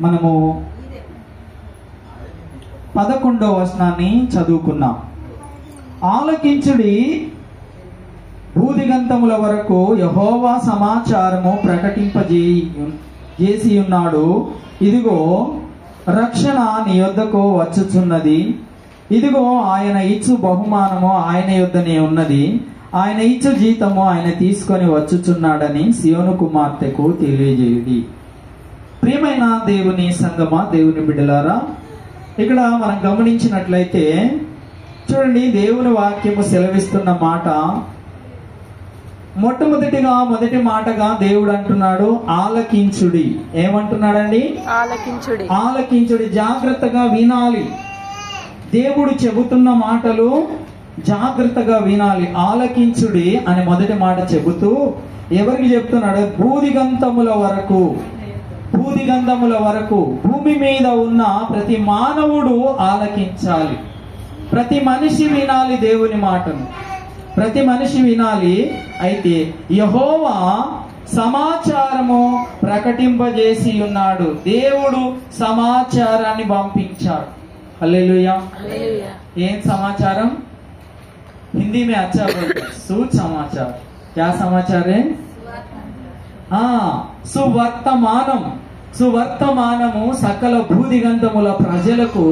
మనము 11వ వచనాన్ని చదువుకున్నాం. ఆలకించుడి, భూదిగంతముల వరకు యెహోవా సమాచారము ప్రకటింపజేసి ఉన్నాడు. ఇదిగో రక్షణ నీ యొద్దకు వచ్చుచున్నది. ఇదిగో ఆయన ఇచ్చు బహుమానము ఆయన యొద్దనే ఉన్నది. ఆయన ఇచ్చు జీతము ఆయన తీసుకొని వచ్చుచున్నాడని సియోను కుమార్తెకు తెలియజేయుడి. ప్రియమైన దేవుని సంగమా, దేవుని బిడ్డలారా, ఇక్కడ మనం గమనించినట్లయితే చూడండి, దేవుని వాక్యము సెలవిస్తున్న మాట మొదటి మాటగా దేవుడు అంటున్నాడు ఆలకించుడి. ఏమంటున్నాడండి? ఆలకించుడి, జాగ్రత్తగా వినాలి. దేవుడు చెబుతున్న మాటలు జాగ్రత్తగా వినాలి. ఆలకించుడి అని మొదటి మాట చెబుతూ ఎవరికి చెప్తున్నాడు? భూదిగంతముల వరకు భూమి మీద ఉన్న ప్రతి మానవుడు ఆలకించాలి. ప్రతి మనిషి వినాలి దేవుని మాటను, ప్రతి మనిషి వినాలి. అయితే యెహోవా సమాచారము ప్రకటింపజేసి ఉన్నాడు. దేవుడు సమాచారాన్ని పంపించాడు. హల్లెలూయా. ఏం సమాచారం? हिंदी में अच्छा बोलते हैं, सुसमाचार. क्या समाचार है? సువర్తమానము సకల భూదిగంతముల ప్రజలకు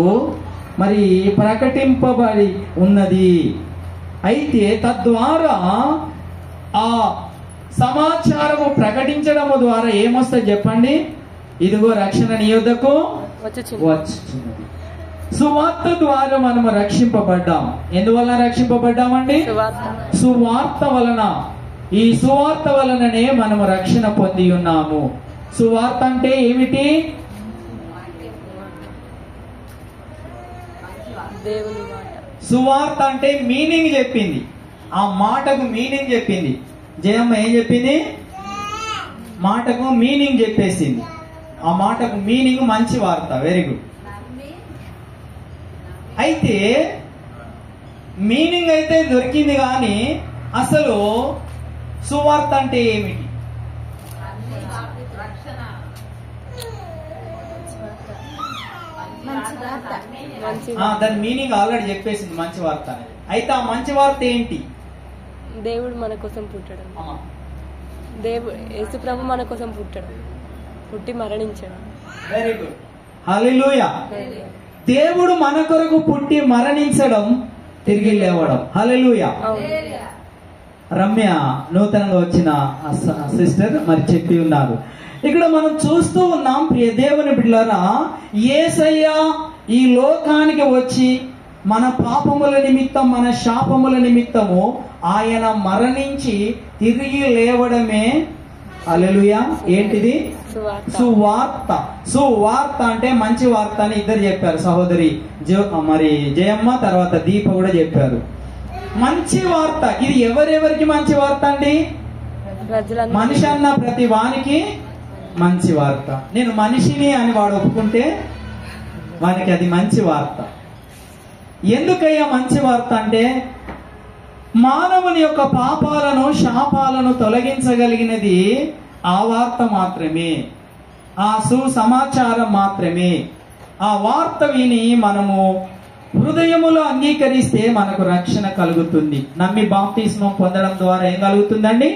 మరి ప్రకటింపబడి ఉన్నది. అయితే తద్వారా ఆ సమాచారము ప్రకటించడము ద్వారా ఏమొస్తుంది చెప్పండి? ఇదిగో రక్షణ నీ యొద్దకు వచ్చుచున్నది. సువార్త ద్వారా మనము రక్షింపబడ్డాం. ఎందువల్ల రక్షింపబడ్డామండి? సువార్త వలన. ఈ సువార్త వలననే మనము రక్షణ పొంది ఉన్నాము. సువార్త అంటే ఏమిటి? సువార్త అంటే మీనింగ్ చెప్పింది. ఆ మాటకు మీనింగ్ చెప్పింది. జయమ్మ ఏం చెప్పింది? మాటకు మీనింగ్ చెప్పేసింది. ఆ మాటకు మీనింగ్ మంచి వార్త. Very good. అయితే మీనింగ్ అయితే దొరికింది, కానీ అసలు సువార్త అంటే ఏమిటి? దాని మీనింగ్ ఆల్రెడీ చెప్పేసింది, మంచి వార్త అనేది. అయితే ఆ మంచి వార్త ఏంటి? దేవుడు మన కోసం పుట్టడం. యేసు ప్రభు మన కోసం పుట్టడం, పుట్టి మరణించడం. Very good. హల్లెలూయా. దేవుడు మన కొరకు పుట్టి మరణించడం, తిరిగి లేవడం. హల్లెలూయా. రమ్య నూతనంగా వచ్చిన సిస్టర్ మరి చెప్పి ఉన్నారు. ఇక్కడ మనం చూస్తూ ఉన్నాం, ప్రియ దేవుని బిడ్డలారా, యేసయ్య ఈ లోకానికి వచ్చి మన పాపముల నిమిత్తం, మన శాపముల నిమిత్తము ఆయన మరణించి తిరిగి లేవడమే. హల్లెలూయా. ఏంటిది? సువార్త. సువార్త అంటే మంచి వార్త అని ఇద్దరు చెప్పారు, సహోదరి మరి జయమ్మ, తర్వాత దీప కూడా చెప్పారు. మంచి వార్త. ఇది ఎవరెవరికి మంచి వార్త అండి? మనిషి అన్న ప్రతి వానికి మంచి వార్త. నేను మనిషిని అని వాడు ఒప్పుకుంటే వానికి అది మంచి వార్త. ఎందుకయ్యా మంచి వార్త అంటే, మానవుని యొక్క పాపాలను, శాపాలను తొలగించగలిగినది ఆ వార్త మాత్రమే, ఆ సుసమాచారం మాత్రమే. ఆ వార్త విని మనము హృదయములో అంగీకరిస్తే మనకు రక్షణ కలుగుతుంది. నమ్మి బాప్తిస్మం పొందడం ద్వారా ఏం కలుగుతుందండి?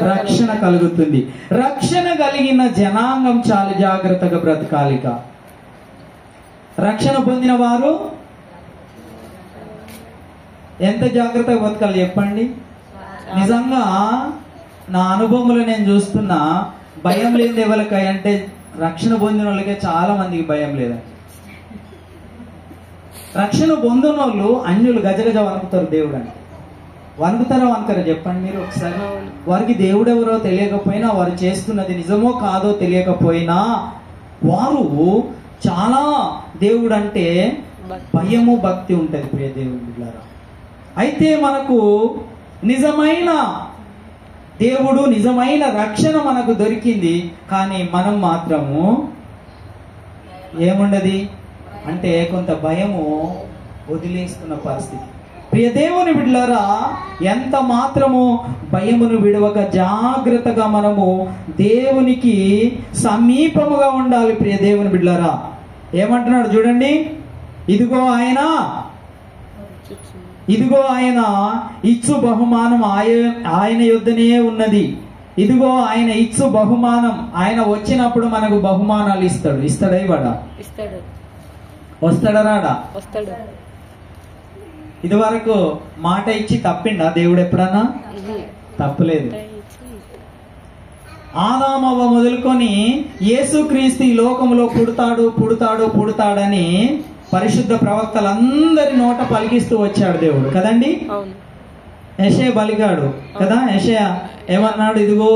రక్షణ కలుగుతుంది. రక్షణ కలిగిన జనాంగం చాలా జాగ్రత్తగా బ్రతకాలిక. రక్షణ పొందిన వారు ఎంత జాగ్రత్తగా బతకాలి చెప్పండి? నిజంగా నా అనుభవంలో నేను చూస్తున్నా, భయం లేదు ఎవరికి అంటే రక్షణ పొందిన వాళ్ళకే చాలా మందికి భయం లేదండి. రక్షణ పొందిన వాళ్ళు అన్యులు గజగజ వణుకుతారు దేవుడు అంటే. వణుకుతారా చెప్పండి మీరు ఒకసారి. వారికి దేవుడు ఎవరో తెలియకపోయినా, వారు చేస్తున్నది నిజమో కాదో తెలియకపోయినా, వారు చాలా దేవుడు అంటే భయము, భక్తి ఉంటుంది ప్రియ దేవుడి బిడ్డలారా. అయితే మనకు నిజమైన దేవుడు, నిజమైన రక్షణ మనకు దొరికింది, కానీ మనం మాత్రము ఏముండది అంటే కొంత భయము వదిలేస్తున్న పరిస్థితి. ప్రియ దేవుని బిడ్డలారా, ఎంత మాత్రము భయమును విడవక జాగ్రత్తగా మనము దేవునికి సమీపముగా ఉండాలి. ప్రియ దేవుని బిడ్డలారా, ఏమంటున్నాడు చూడండి, ఇదిగో ఆయన ఇచ్చు బహుమానం ఆయన యొద్దనే ఉన్నది. ఇదిగో ఆయన ఇచ్చు బహుమానం. ఆయన వచ్చినప్పుడు మనకు బహుమానాలు ఇస్తాడు. ఇస్తాడా ఇవాడా? వస్తాడా రాడా? వస్తాడు. ఇది వరకు మాట ఇచ్చి తప్పిండా దేవుడు ఎప్పుడన్నా? తప్పలేదు. ఆదామవ్వ మొదలుకొని యేసుక్రీస్తు ఈ లోకంలో పుడతాడని పరిశుద్ధ ప్రవక్తలందరి నోట పలికిస్తూ వచ్చాడు దేవుడు కదండి. యెషయా పలికాడు కదా. యెషయా ఏమన్నాడు? ఇదిగో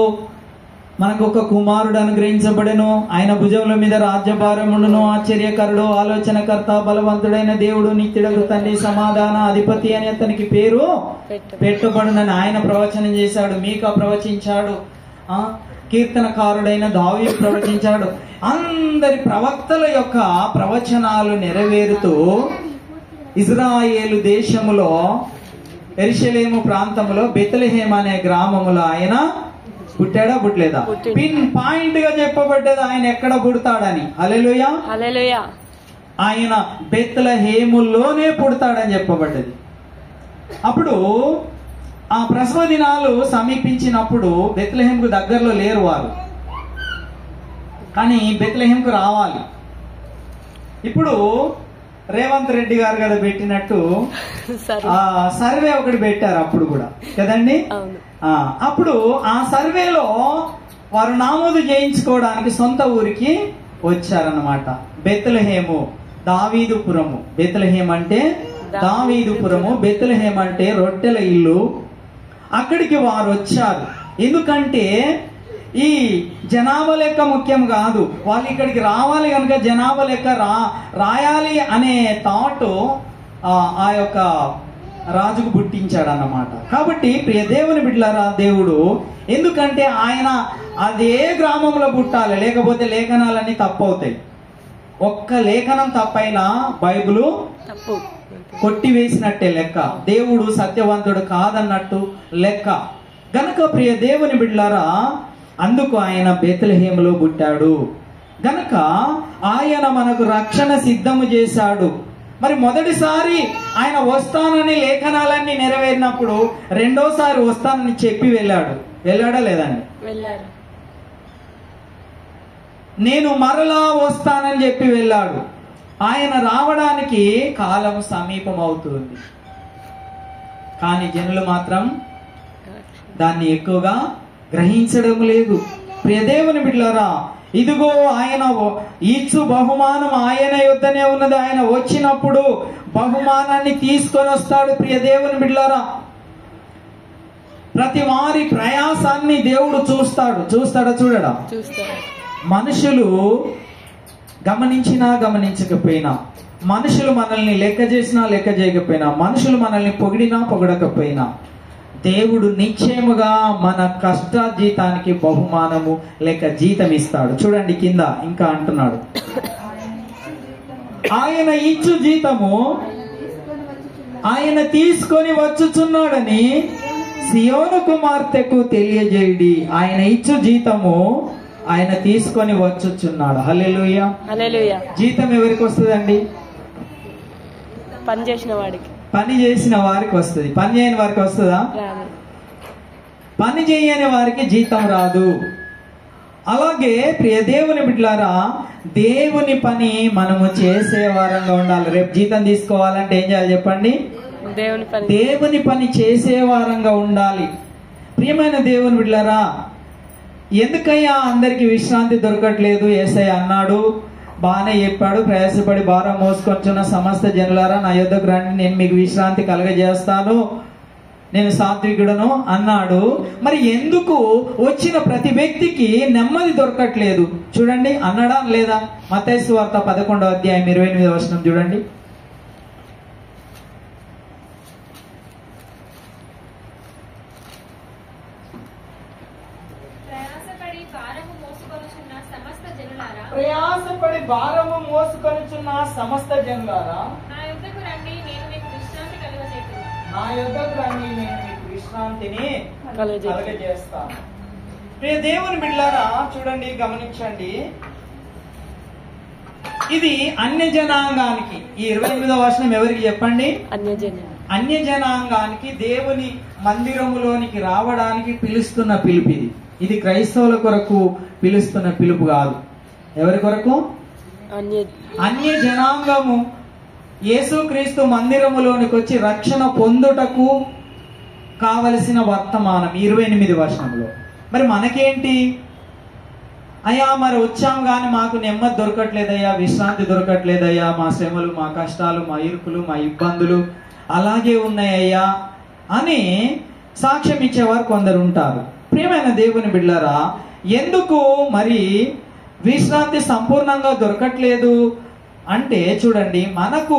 మనకు ఒక కుమారుడు అనుగ్రహించబడెను, ఆయన భుజముల మీద రాజ్యభారముండును, ఆశ్చర్యకరుడు, ఆలోచనకర్త, బలవంతుడైన దేవుడు, నిత్యుడగు తండ్రి, సమాధాన అధిపతి అని అతనికి పేరు పెట్టబడునని ఆయన ప్రవచనం చేశాడు. మీకా ప్రవచించాడు, కీర్తనకారుడైన దావీదు ప్రవచించాడు. అందరి ప్రవక్తల యొక్క ప్రవచనాలు నెరవేరుతూ ఇజ్రాయేలు దేశములో యెరూషలేము ప్రాంతంలో బెత్లెహేమ్ అనే గ్రామములో ఆయన పుట్టాడా పుట్టలేదా? పిన్ పాయింట్ గా చెప్పబడ్డది ఆయన ఎక్కడ పుడతాడని. హల్లెలూయా, హల్లెలూయా. ఆయన బెత్లెహేములోనే పుడతాడని చెప్పబడ్డది. అప్పుడు ఆ ప్రసవ దినాలు సమీపించినప్పుడు బెత్లెహేముకు దగ్గరలో లేరు వారు, కానీ బెత్లెహేముకు రావాలి. ఇప్పుడు రేవంత్ రెడ్డి గారు కదా పెట్టినట్టు సర్వే ఒకటి పెట్టారు అప్పుడు కూడా కదండి. అప్పుడు ఆ సర్వేలో వారు నామోదు చేయించుకోవడానికి సొంత ఊరికి వచ్చారన్నమాట. బెత్లెహేము, దావీదుపురము. బెత్లెహేమ్ అంటే దావీదుపురము, బెత్లెహేమ్ అంటే రొట్టెల ఇల్లు. అక్కడికి వారు వచ్చారు. ఎందుకంటే ఈ జనాభా లెక్క ముఖ్యం కాదు, వాళ్ళు ఇక్కడికి రావాలి కనుక జనాభా లెక్క రాయాలి అనే థాట్ ఆ యొక్క రాజుకు పుట్టించాడు అన్నమాట. కాబట్టి ప్రియ దేవుని బిడ్డలారా, దేవుడు ఎందుకంటే ఆయన అదే గ్రామంలో పుట్టాలి, లేకపోతే లేఖనాలన్నీ తప్పవుతాయి. ఒక్క లేఖనం తప్పైనా బైబిలు కొట్టివేసినట్టే లెక్క, దేవుడు సత్యవంతుడు కాదన్నట్టు లెక్క. గనుక ప్రియ దేవుని బిడ్డలారా, అందుకు ఆయన బెత్లెహేములో పుట్టాడు. గనుక ఆయన మనకు రక్షణ సిద్ధము చేశాడు. మరి మొదటిసారి ఆయన వస్తానని లేఖనాలన్నీ నెరవేరినప్పుడు రెండోసారి వస్తానని చెప్పి వెళ్ళాడా లేదండి? నేను మరలా వస్తానని చెప్పి వెళ్ళాడు. ఆయన రావడానికి కాలం సమీపం అవుతుంది, కానీ జనులు మాత్రం దాన్ని ఎక్కువగా గ్రహించడం లేదు. ప్రియదేవుని బిడ్డలారా, ఇదిగో ఆయన ఇచ్చు బహుమానం ఆయన యొద్దనే ఉన్నది. ఆయన వచ్చినప్పుడు బహుమానాన్ని తీసుకొని వస్తాడు. ప్రియదేవుని బిడ్డలారా, ప్రతి వారి ప్రయాసాన్ని దేవుడు చూస్తాడా చూడడా? మనుషులు గమనించినా గమనించకపోయినా, మనుషులు మనల్ని లెక్క చేసినా లెక్క చేయకపోయినా, మనుషులు మనల్ని పొగిడినా పొగడకపోయినా, దేవుడు నిశ్చయముగా మన కష్టార్జితానికి బహుమానము లేక జీతం ఇస్తాడు. చూడండి కింద ఇంకా అంటున్నాడు, ఆయన ఇచ్చు జీతము ఆయన తీసుకొని వచ్చుచున్నాడని సియోను కుమార్తెకు తెలియజేయుడి. ఆయన ఇచ్చు జీతము ఆయన తీసుకొని వచ్చుచున్నాడు. హల్లెలూయా, హల్లెలూయా. జీతం ఎవరికి వస్తుందండి? పని చేసిన వారికి వస్తుంది. పని చేయని వారికి వస్తుందా? పని చేయని వారికి జీతం రాదు. అలాగే ప్రియ దేవుని బిడ్డలారా, దేవుని పని మనము చేసే వారంగా ఉండాలి. రేపు జీతం తీసుకోవాలంటే ఏం చేయాలి చెప్పండి? దేవుని పని చేసే వారంగా ఉండాలి. ప్రియమైన దేవుని బిడ్డలారా, ఎందుకయ్యా అందరికి విశ్రాంతి దొరకట్లేదు? యేసయ్య అన్నాడు, బాగానే చెప్పాడు, ప్రయాసపడి భారం మోసుకొచ్చున్న సమస్త జనులారా నా యొద్దకు రండి, నేను మీకు విశ్రాంతి కలగజేస్తాను, నేను సాత్వికుడను అన్నాడు. మరి ఎందుకు వచ్చిన ప్రతి వ్యక్తికి నెమ్మది దొరకట్లేదు? చూడండి, అన్నాడా లేదా? మత్తయి సువార్త 11వ అధ్యాయం 28వ వచనం చూడండి. ప్రయాసపడి భారము మోసుకొనుచున్న సమస్త జనులారా నా యొద్దకు రండి, నేను మీకు విశ్రాంతిని కలుగజేస్తాను. ప్రియ దేవుని బిడ్డలారా, చూడండి, గమనించండి. ఇది అన్య జనాంగానికి, ఈ 28వ వచనం ఎవరికి చెప్పండి? అన్య జనాంగానికి దేవుని మందిరములోనికి రావడానికి పిలుస్తున్న పిలుపు ఇది. ఇది క్రైస్తవుల కొరకు పిలుస్తున్న పిలుపు కాదు. ఎవరి కొరకు? అన్య జనాంగము యేసుక్రీస్తు మందిరములోనికి వచ్చి రక్షణ పొందుటకు కావలసిన వర్తమానం 28 వచనంలో. మరి మనకేంటి? అయ్యా, మరి వచ్చాం కానీ మాకు నెమ్మది దొరకట్లేదయ్యా, విశ్రాంతి దొరకట్లేదయ్యా, మా శ్రమలు, మా కష్టాలు, మా ఇరుకులు, మా ఇబ్బందులు అలాగే ఉన్నాయ్యా అని సాక్ష్యం ఇచ్చేవారు కొందరు ఉంటారు. ప్రియమైన దేవుని బిడ్డలారా, ఎందుకు మరి విశ్రాంతి సంపూర్ణంగా దొరకట్లేదు అంటే, చూడండి, మనకు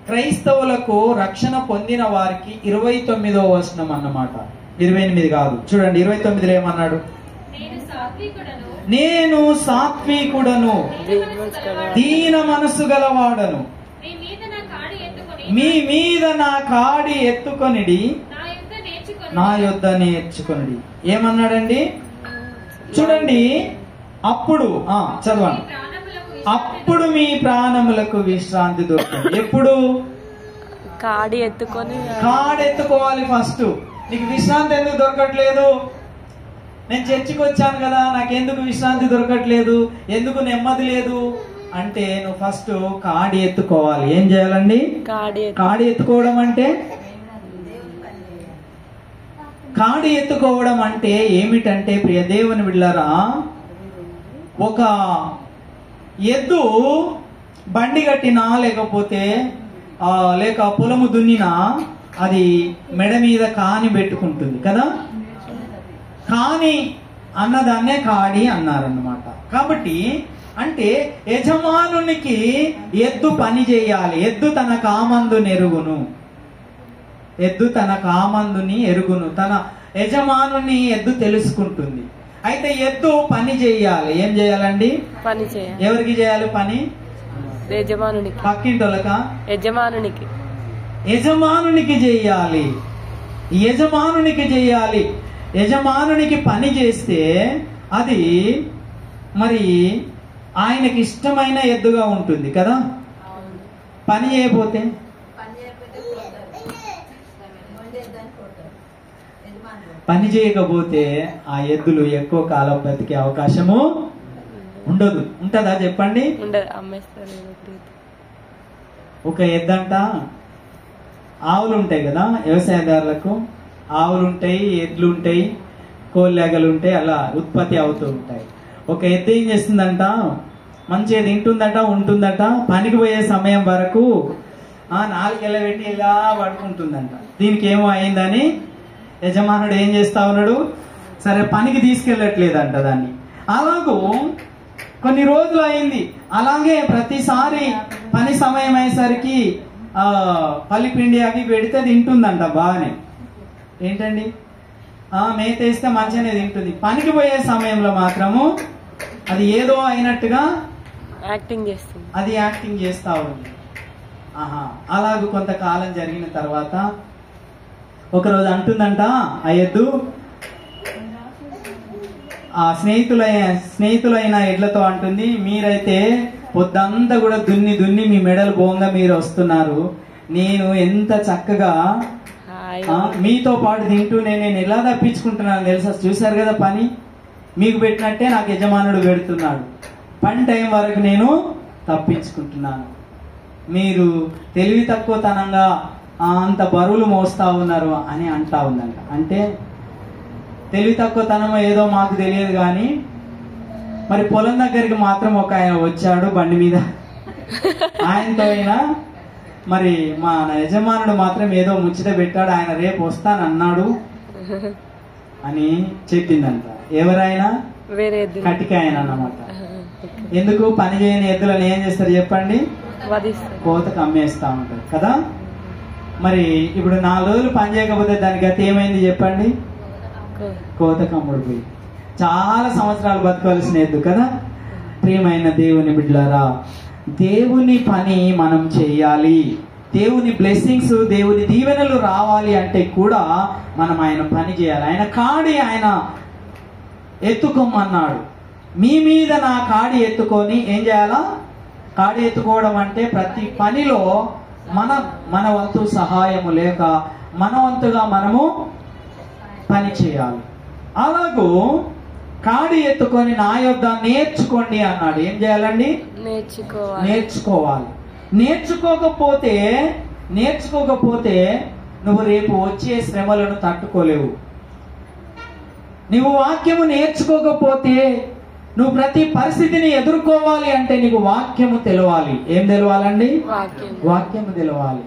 క్రైస్తవులకు రక్షణ పొందిన వారికి 29వ వచనం అన్నమాట, 28 కాదు. చూడండి, 29లో ఏమన్నాడు? నేను సాత్వికుడను, దీన మనసు గలవాడను, మీ మీద నా కాడి ఎత్తుకొనిడి, నా యొద్ద నేర్చుకొనిడి. ఏమన్నాడండి? చూడండి, అప్పుడు చదవండి, అప్పుడు మీ ప్రాణములకు విశ్రాంతి దొరుకుతుంది. ఎప్పుడు? కాడి ఎత్తుకోవాలి ఫస్ట్. నీకు విశ్రాంతి ఎందుకు దొరకట్లేదు? నేను చర్చికి వచ్చాను కదా, నాకెందుకు విశ్రాంతి దొరకట్లేదు, ఎందుకు నెమ్మది లేదు అంటే, నువ్వు ఫస్ట్ కాడి ఎత్తుకోవాలి. ఏం చేయాలండి? కాడి ఎత్తుకోవడం అంటే, కాడి ఎత్తుకోవడం అంటే ఏమిటంటే, ప్రియ దేవుని బిడ్డలారా, ఒక ఎద్దు బండి కట్టినా లేకపోతే లేక పొలము దున్నినా అది మెడ మీద కాని పెట్టుకుంటుంది కదా. కాని అన్నదాన్నే కాడి అన్నారన్నమాట. కాబట్టి అంటే యజమానునికి ఎద్దు పని చేయాలి. ఎద్దు తన కామందుని ఎరుగును, ఎద్దు తన కామందుని ఎరుగును, తన యజమానుని ఎద్దు తెలుసుకుంటుంది. అయితే ఎద్దు పని చేయాలి. ఏం చేయాలండి? పని చేయాలి. ఎవరికి చేయాలి పని? యజమానునికి. పక్కింటోళ్ళక? యజమానునికి. యజమానునికి చేయాలి. యజమానునికి చేయాలి. యజమానునికి పని చేస్తే అది మరి ఆయనకి ఇష్టమైన ఎద్దుగా ఉంటుంది కదా. పని చేయకపోతే పని చేయకపోతే ఆ ఎద్దులు ఎక్కువ కాలం బతికే అవకాశము ఉండదు. ఉంటదా చెప్పండి? ఒక ఎద్దంట, ఆవులు ఉంటాయి కదా వ్యవసాయదారులకు, ఆవులు ఉంటాయి, ఎడ్లు ఉంటాయి, కోళ్ళెగలు ఉంటాయి, అలా ఉత్పత్తి అవుతూ ఉంటాయి. ఒక ఎద్దు ఏం చేస్తుందంట, మంచిగా తింటుందట, ఉంటుందట, పనికి పోయే సమయం వరకు నాలుగెళ్ళ పెట్టి ఇలా పడుకుంటుందంట. దీనికి ఏమో అయిందని యజమానుడు ఏం చేస్తా ఉన్నాడు, సరే పనికి తీసుకెళ్ళట్లేదంట దాన్ని. అలాగూ కొన్ని రోజులు అయింది. అలాగే ప్రతిసారి పని సమయం అయ్యేసరికి పల్లిపిండి అవి పెడితే తింటుందంట బాగానే. ఏంటండి, మేత వేస్తే మంచిగానే తింటుంది. పనికి పోయే సమయంలో మాత్రము అది ఏదో అయినట్టుగా యాక్టింగ్ చేస్తుంది. అది యాక్టింగ్ చేస్తా ఉంది. అలాగూ కొంతకాలం జరిగిన తర్వాత ఒకరోజు అంటుందంట ఆ ఎద్దు, ఆ స్నేహితులైన ఎడ్లతో అంటుంది, మీరైతే పొద్దంతా కూడా దున్ని మీ మెడలు బోంగా మీరు వస్తున్నారు, నేను ఎంత చక్కగా మీతో పాటు తింటూ నేను ఎలా తప్పించుకుంటున్నాను తెలుసా, చూశారు కదా పని మీకు పెట్టినట్టే నాకు యజమానుడు పెడుతున్నాడు, పని టైం వరకు నేను తప్పించుకుంటున్నాను, మీరు తెలివి తక్కువతనంగా అంత బరువులు మోస్తా ఉన్నారు అని అంటా ఉందంట. అంటే తెలివి తక్కువతనం ఏదో మాకు తెలియదు కానీ మరి పొలం దగ్గరికి మాత్రం ఒక ఆయన వచ్చాడు బండి మీద, ఆయనతో అయినా మరి మా యజమానుడు మాత్రం ఏదో ముచ్చట పెట్టాడు, ఆయన రేపు వస్తానన్నాడు అని చెప్పిందంట. ఎవరైనా కటిక ఆయన అన్నమాట. ఎందుకు పని చేయని ఎద్దులను ఏం చేస్తారు చెప్పండి, కోతకు అమ్మేస్తా ఉంటారు కదా. మరి ఇప్పుడు 4 రోజులు పని చేయకపోతే దాని గతి ఏమైంది చెప్పండి, కోతకు అమ్ముడుపోయి చాలా సంవత్సరాలు బతకవలసిన ఎద్దు కదా. ప్రియమైన దేవుని బిడ్డలారా, దేవుని పని మనం చెయ్యాలి. దేవుని బ్లెస్సింగ్స్, దేవుని దీవెనలు రావాలి అంటే కూడా మనం ఆయన పని చేయాలి. ఆయన కాడి ఆయన ఎత్తుకోమన్నాడు. మీ మీద నా కాడి ఎత్తుకొని ఏం చేయాలా? కాడి ఎత్తుకోవడం అంటే ప్రతి పనిలో మన వంతు సహాయము లేక మన వంతుగా మనము పని చేయాలి. అలాగూ కాడి ఎత్తుకొని నా యొద్ద నేర్చుకోండి అన్నాడు. ఏం చేయాలండి? నేర్చుకోవాలి. నేర్చుకోకపోతే నువ్వు రేపు వచ్చే శ్రమలను తట్టుకోలేవు. నువ్వు వాక్యము నేర్చుకోకపోతే నువ్వు ప్రతి పరిస్థితిని ఎదుర్కోవాలి అంటే నీకు వాక్యము తెలవాలి. ఏం తెలవాలండి? వాక్యము తెలవాలి.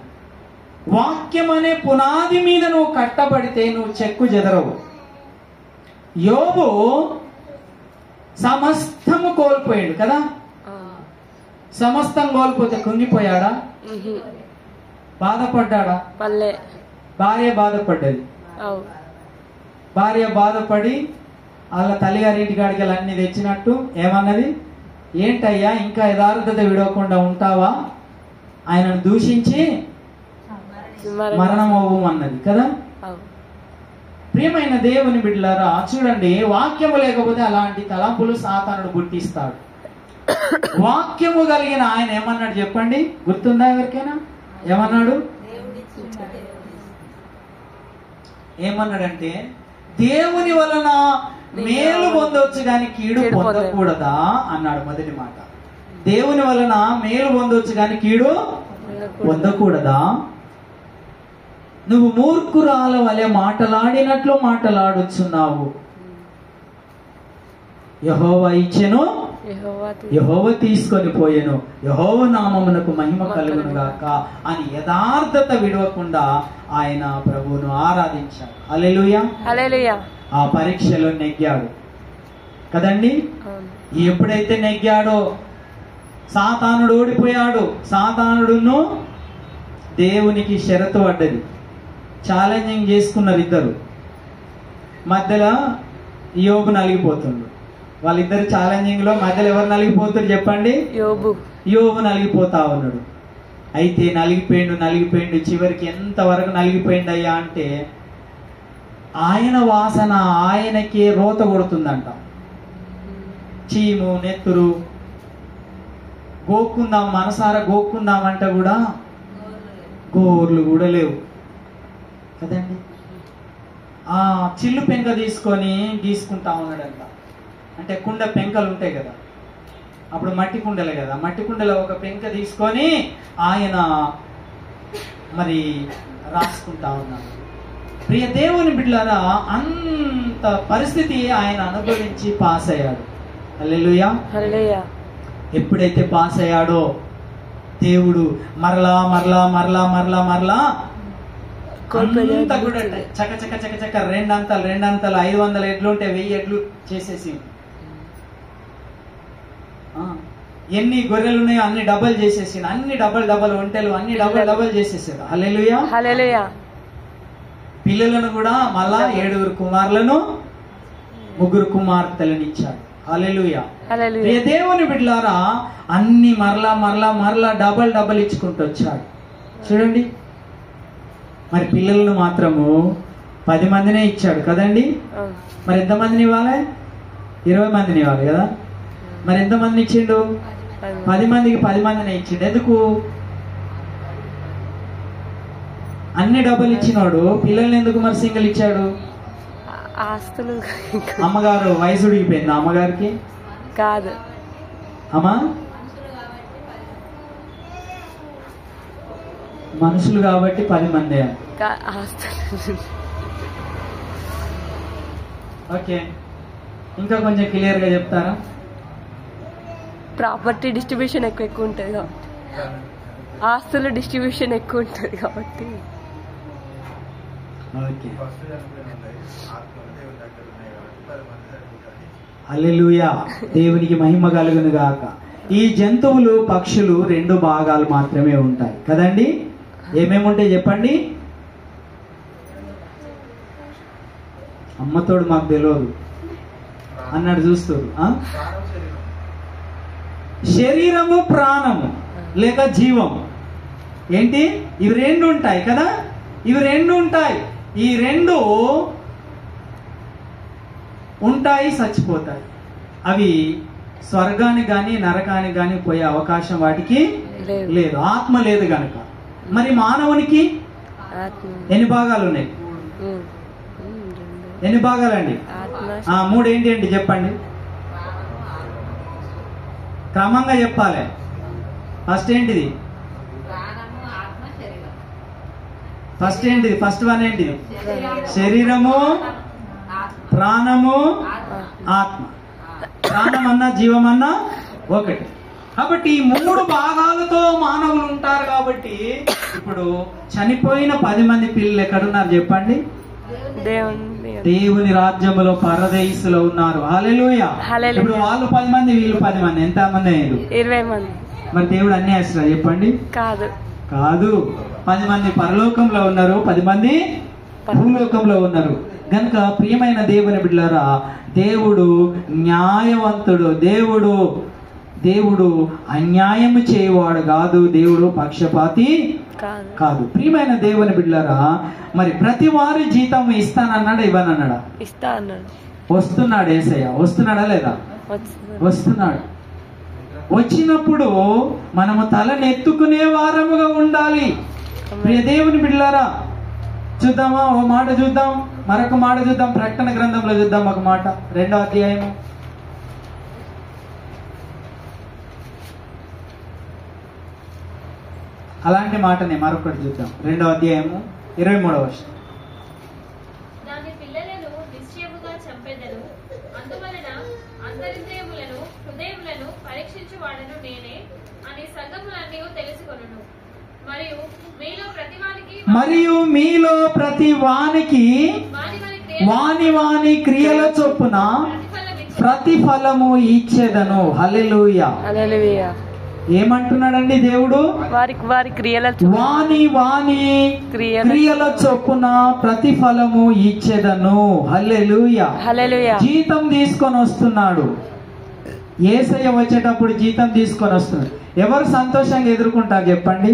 వాక్యం అనే పునాది మీద నువ్వు కట్టబడితే నువ్వు చెక్కు చెదరవు. యోబు సమస్తము కోల్పోయాడు కదా. సమస్తం కోల్పోతే కుంగిపోయాడా? బాధపడ్డాడా? భార్య బాధపడ్డది. భార్య బాధపడి వాళ్ళ తల్లిగారింటి కాడికి అన్ని తెచ్చినట్టు ఏమన్నది? ఏంటయ్యా ఇంకా యథార్థత విడవకుండా ఉంటావా? ఆయనను దూషించి మరణం అవ్వమన్నది కదా. ప్రియమైన దేవుని బిడ్డలారా, చూడండి, వాక్యము లేకపోతే అలాంటి తలంపులు సాతానుడు పుట్టిస్తాడు. వాక్యము కలిగిన ఆయన ఏమన్నాడు చెప్పండి? గుర్తుందా ఎవరికైనా? ఏమన్నాడంటే దేవుని వలన మేలు పొందవచ్చు కానీ కీడు పొందకూడదా అన్నాడు. మొదటి మాట, దేవుని వలన మేలు పొందవచ్చు కానీ కీడు పొందకూడదా? నువ్వు మూర్ఖురాల వలె మాటలాడినట్లు మాటలాడుచున్నావు. యెహోవా ఇచ్చెను, యెహోవా తీసుకొని పోయెను, యెహోవా నామమునకు మహిమ కలుగును గాక అని యథార్థత విడవకుండా ఆయన ప్రభువును ఆరాధించాడు. హల్లెలూయా, హల్లెలూయా. ఆ పరీక్షలో నెగ్గాడు కదండి. ఎప్పుడైతే నెగ్గాడో సాతానుడు ఓడిపోయాడు. సాతానుడును దేవునికి షరతు పడ్డది. ఛాలెంజింగ్ చేసుకున్నారు ఇద్దరు. మధ్యలో యోబు నలిగిపోతుండు. వాళ్ళిద్దరు ఛాలెంజింగ్ లో మధ్యలో ఎవరు నలిగిపోతారు చెప్పండి? యోబు నలిగిపోతా ఉన్నాడు. అయితే నలిగిపోయిండు. చివరికి ఎంతవరకు నలిగిపోయిండు అయ్యా అంటే ఆయన వాసన ఆయనకే రోత కొడుతుందంట. చీము, నెత్తురు గోక్కుందాం, మనసారా గోక్కుందాం అంటే కూడా గోర్లు కూడా లేవు కదండి. ఆ చిల్లు పెంక తీసుకొని గీసుకుంటా ఉన్నాడంట. అంటే కుండ పెంకలు ఉంటాయి కదా, అప్పుడు మట్టి కుండలే కదా, మట్టి కుండలో ఒక పెంక తీసుకొని ఆయన మరి రాసుకుంటా ఉన్నాడు. ప్రియ దేవుని బిడ్డలారా, అంత పరిస్థితి ఆయన అనుభవించి పాస్ అయ్యాడు. హల్లెలూయా, హల్లెలూయా. ఎప్పుడైతే పాస్ అయ్యాడో దేవుడు మరలా అంతా కూడా చక 2 అంతలు 500 ఎడ్లు ఉంటే 1000 ఎడ్లు చేసేసి, ఎన్ని గొర్రెలు ఉన్నాయో అన్ని డబల్ చేసేసి, అన్ని డబల్ ఒంటెలు అన్ని డబల్ చేసేసాడు. హల్లెలూయా, హల్లెలూయా. పిల్లలను కూడా మళ్ళా 7 కుమారులను 3 కుమార్తెలను ఇచ్చాడు. హల్లెలూయా. దేవుని బిడ్డలారా, అన్ని మరలా డబల్ ఇచ్చుకుంటూ వచ్చాడు. చూడండి, మరి పిల్లలను మాత్రము 10 మందినే ఇచ్చాడు కదండి. మరి ఎంతమందిని ఇవ్వాలి? 20 మందిని ఇవ్వాలి కదా. మరి ఎంతమందిని ఇచ్చిండు? 10 మందికి 10 మందిని ఇచ్చిండు. ఎందుకు? అన్ని డబ్బులు ఇచ్చినాడు, పిల్లల్ని ఎందుకు మరి సింగిల్ ఇచ్చాడు? ఆస్తులు. అమ్మగారు వయసు ఉడిగిపోయింది అమ్మగారికి కాదు అమ్మా, మనుషులు కాబట్టి 10 మంది. ఓకే, ఇంకా కొంచెం క్లియర్ గా చెప్తారా? ప్రాపర్టీ డిస్ట్రిబ్యూషన్ ఎక్కువ ఉంటుంది కాబట్టి, ఆస్తుల డిస్ట్రిబ్యూషన్ ఎక్కువ ఉంటుంది కాబట్టి. హల్లెలూయా, దేవునికి మహిమ కలుగును గాక. ఈ జంతువులు, పక్షులు 2 భాగాలు మాత్రమే ఉంటాయి కదండి. ఏమేమి ఉంటాయి చెప్పండి? అమ్మతోడు మాకు తెలియదు అన్నాడు చూస్తారు. శరీరము, ప్రాణము లేక జీవం. ఏంటి? ఇవి రెండు ఉంటాయి కదా, ఇవి రెండు ఉంటాయి. ఈ రెండు ఉంటాయి, చచ్చిపోతాయి. అవి స్వర్గానికి గాని నరకానికి గాని పోయే అవకాశం వాటికి లేదు, ఆత్మ లేదు గనక. మరి మానవునికి ఎన్ని భాగాలు ఉన్నాయి? ఎన్ని భాగాలండి? 3 ఏంటి ఏంటి చెప్పండి, క్రమంగా చెప్పాలి. ఫస్ట్ ఏంటిది? ఫస్ట్ ఏంటిది? ఫస్ట్ వన్ ఏంటిది? శరీరము, ప్రాణము, ఆత్మ. ప్రాణం అన్నా జీవం అన్నా ఒకటి. కాబట్టి ఈ 3 భాగాలతో మానవులు ఉంటారు. కాబట్టి ఇప్పుడు చనిపోయిన 10 మంది పిల్లలు ఎక్కడున్నారు చెప్పండి? దేవుని రాజ్యములో పరదేశులో ఉన్నారు. హల్లెలూయా. ఇప్పుడు వాళ్ళు 10 మంది, వీళ్ళు 10 మంది, ఎంత మంది అయ్యారు? 20 మంది. మరి దేవుడు అన్ని వేస్తారా చెప్పండి? కాదు. 10 మంది పరలోకంలో ఉన్నారు, 10 మంది భూలోకంలో ఉన్నారు. గనుక ప్రియమైన దేవుని బిడ్డలారా, దేవుడు న్యాయవంతుడు. దేవుడు అన్యాయము చేయవాడు కాదు. దేవుడు పక్షపాతి కాదు. ప్రియమైన దేవుని బిడ్డలారా, మరి ప్రతి వారి జీతం ఇస్తానన్నాడా ఇవ్వనన్నాడా? ఇస్తా అన్నాడు. వస్తున్నాడు యేసయ్య. వస్తున్నాడా లేదా? వస్తున్నాడు. వచ్చినప్పుడు మనము తలనెత్తుకునే వారముగా ఉండాలి. ప్రియ దేవుని బిడ్డలారా, చూద్దామా? ఓ మాట చూద్దాం, మరొక మాట చూద్దాం. ప్రకటన గ్రంథంలో చూద్దాం ఒక మాట, 2వ అధ్యాయము. అలాంటి మాటని మరొకటి చూద్దాం, 2వ అధ్యాయము 23వ వచనం. దాని పిల్లలను నిశ్చయముగా చంపెదను, అందువలన అంతరింద్రియములను హృదయములను పరీక్షించువాడను నేనే అని సంగములన్నీ తెలుసుకొనును. మరియు మీలో ప్రతి వానికి వాని క్రియల చొప్పున ప్రతిఫలము ఇచ్చేదను. హల్లెలూయా. ఏమంటున్నాడండి దేవుడు? వారి క్రియల వాని క్రియల చొప్పున ప్రతిఫలము ఇచ్చేదను. హల్లెలూయా. జీతం తీసుకొని వస్తున్నాడు. యేసయ్య వచ్చేటప్పుడు జీతం తీసుకొని వస్తున్నాడు. ఎవరు సంతోషంగా ఎదుర్కొంటారు చెప్పండి?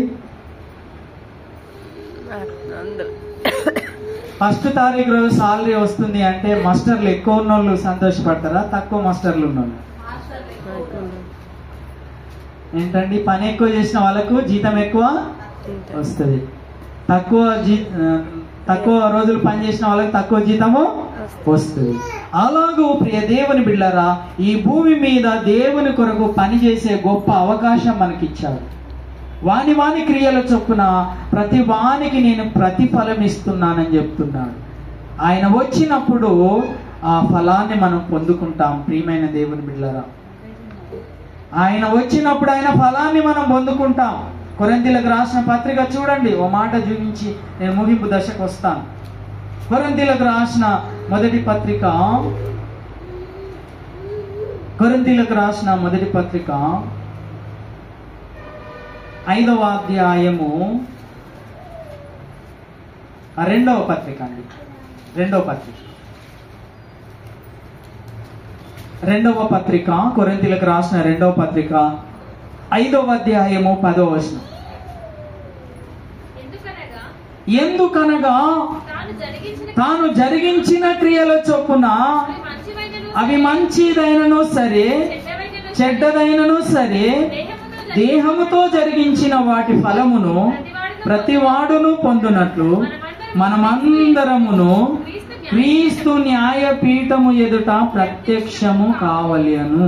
ఫస్ట్ తారీఖు రోజు సాలరీ వస్తుంది అంటే మాస్టర్లు ఎక్కువ ఉన్నోళ్ళు సంతోషపడతారా, తక్కువ మాస్టర్లు ఉన్నోళ్ళు? ఏంటండి, పని ఎక్కువ చేసిన వాళ్ళకు జీతం ఎక్కువ వస్తుంది, తక్కువ రోజులు పని చేసిన వాళ్ళకి తక్కువ జీతము వస్తుంది. అలాగూ ప్రియ దేవుని బిడ్డలారా, ఈ భూమి మీద దేవుని కొరకు పనిచేసే గొప్ప అవకాశం మనకిచ్చాడు. వాని క్రియల చొప్పున ప్రతి వానికి నేను ప్రతిఫలం ఇస్తున్నానని చెప్తున్నాడు. ఆయన వచ్చినప్పుడు ఆ ఫలాన్ని మనం పొందుకుంటాం. ప్రియమైన దేవుని బిడ్డలారా, ఆయన వచ్చినప్పుడు ఆయన ఫలాన్ని మనం పొందుకుంటాం. కొరింథీయులకు రాసిన పత్రిక చూడండి, ఓ మాట చూపించి నేను ముగింపు దశకు వస్తాను. కొరింథీయులకు రాసిన మొదటి పత్రిక 5వ అధ్యాయము 2వ పత్రిక అండి. 2వ పత్రిక కొరింథీయులకు రాసిన 2వ పత్రిక 5వ అధ్యాయము 10వ వచనం. ఎందుకనగా తాను జరిగించిన క్రియల చొప్పున అవి మంచిదైనను సరే చెడ్డదైనను సరే దేహముతో జరిగించిన వాటి ఫలమును ప్రతివాడును పొందునట్లు మనమందరమును క్రీస్తు న్యాయపీఠము ఎదుట ప్రత్యక్షము కావలెను.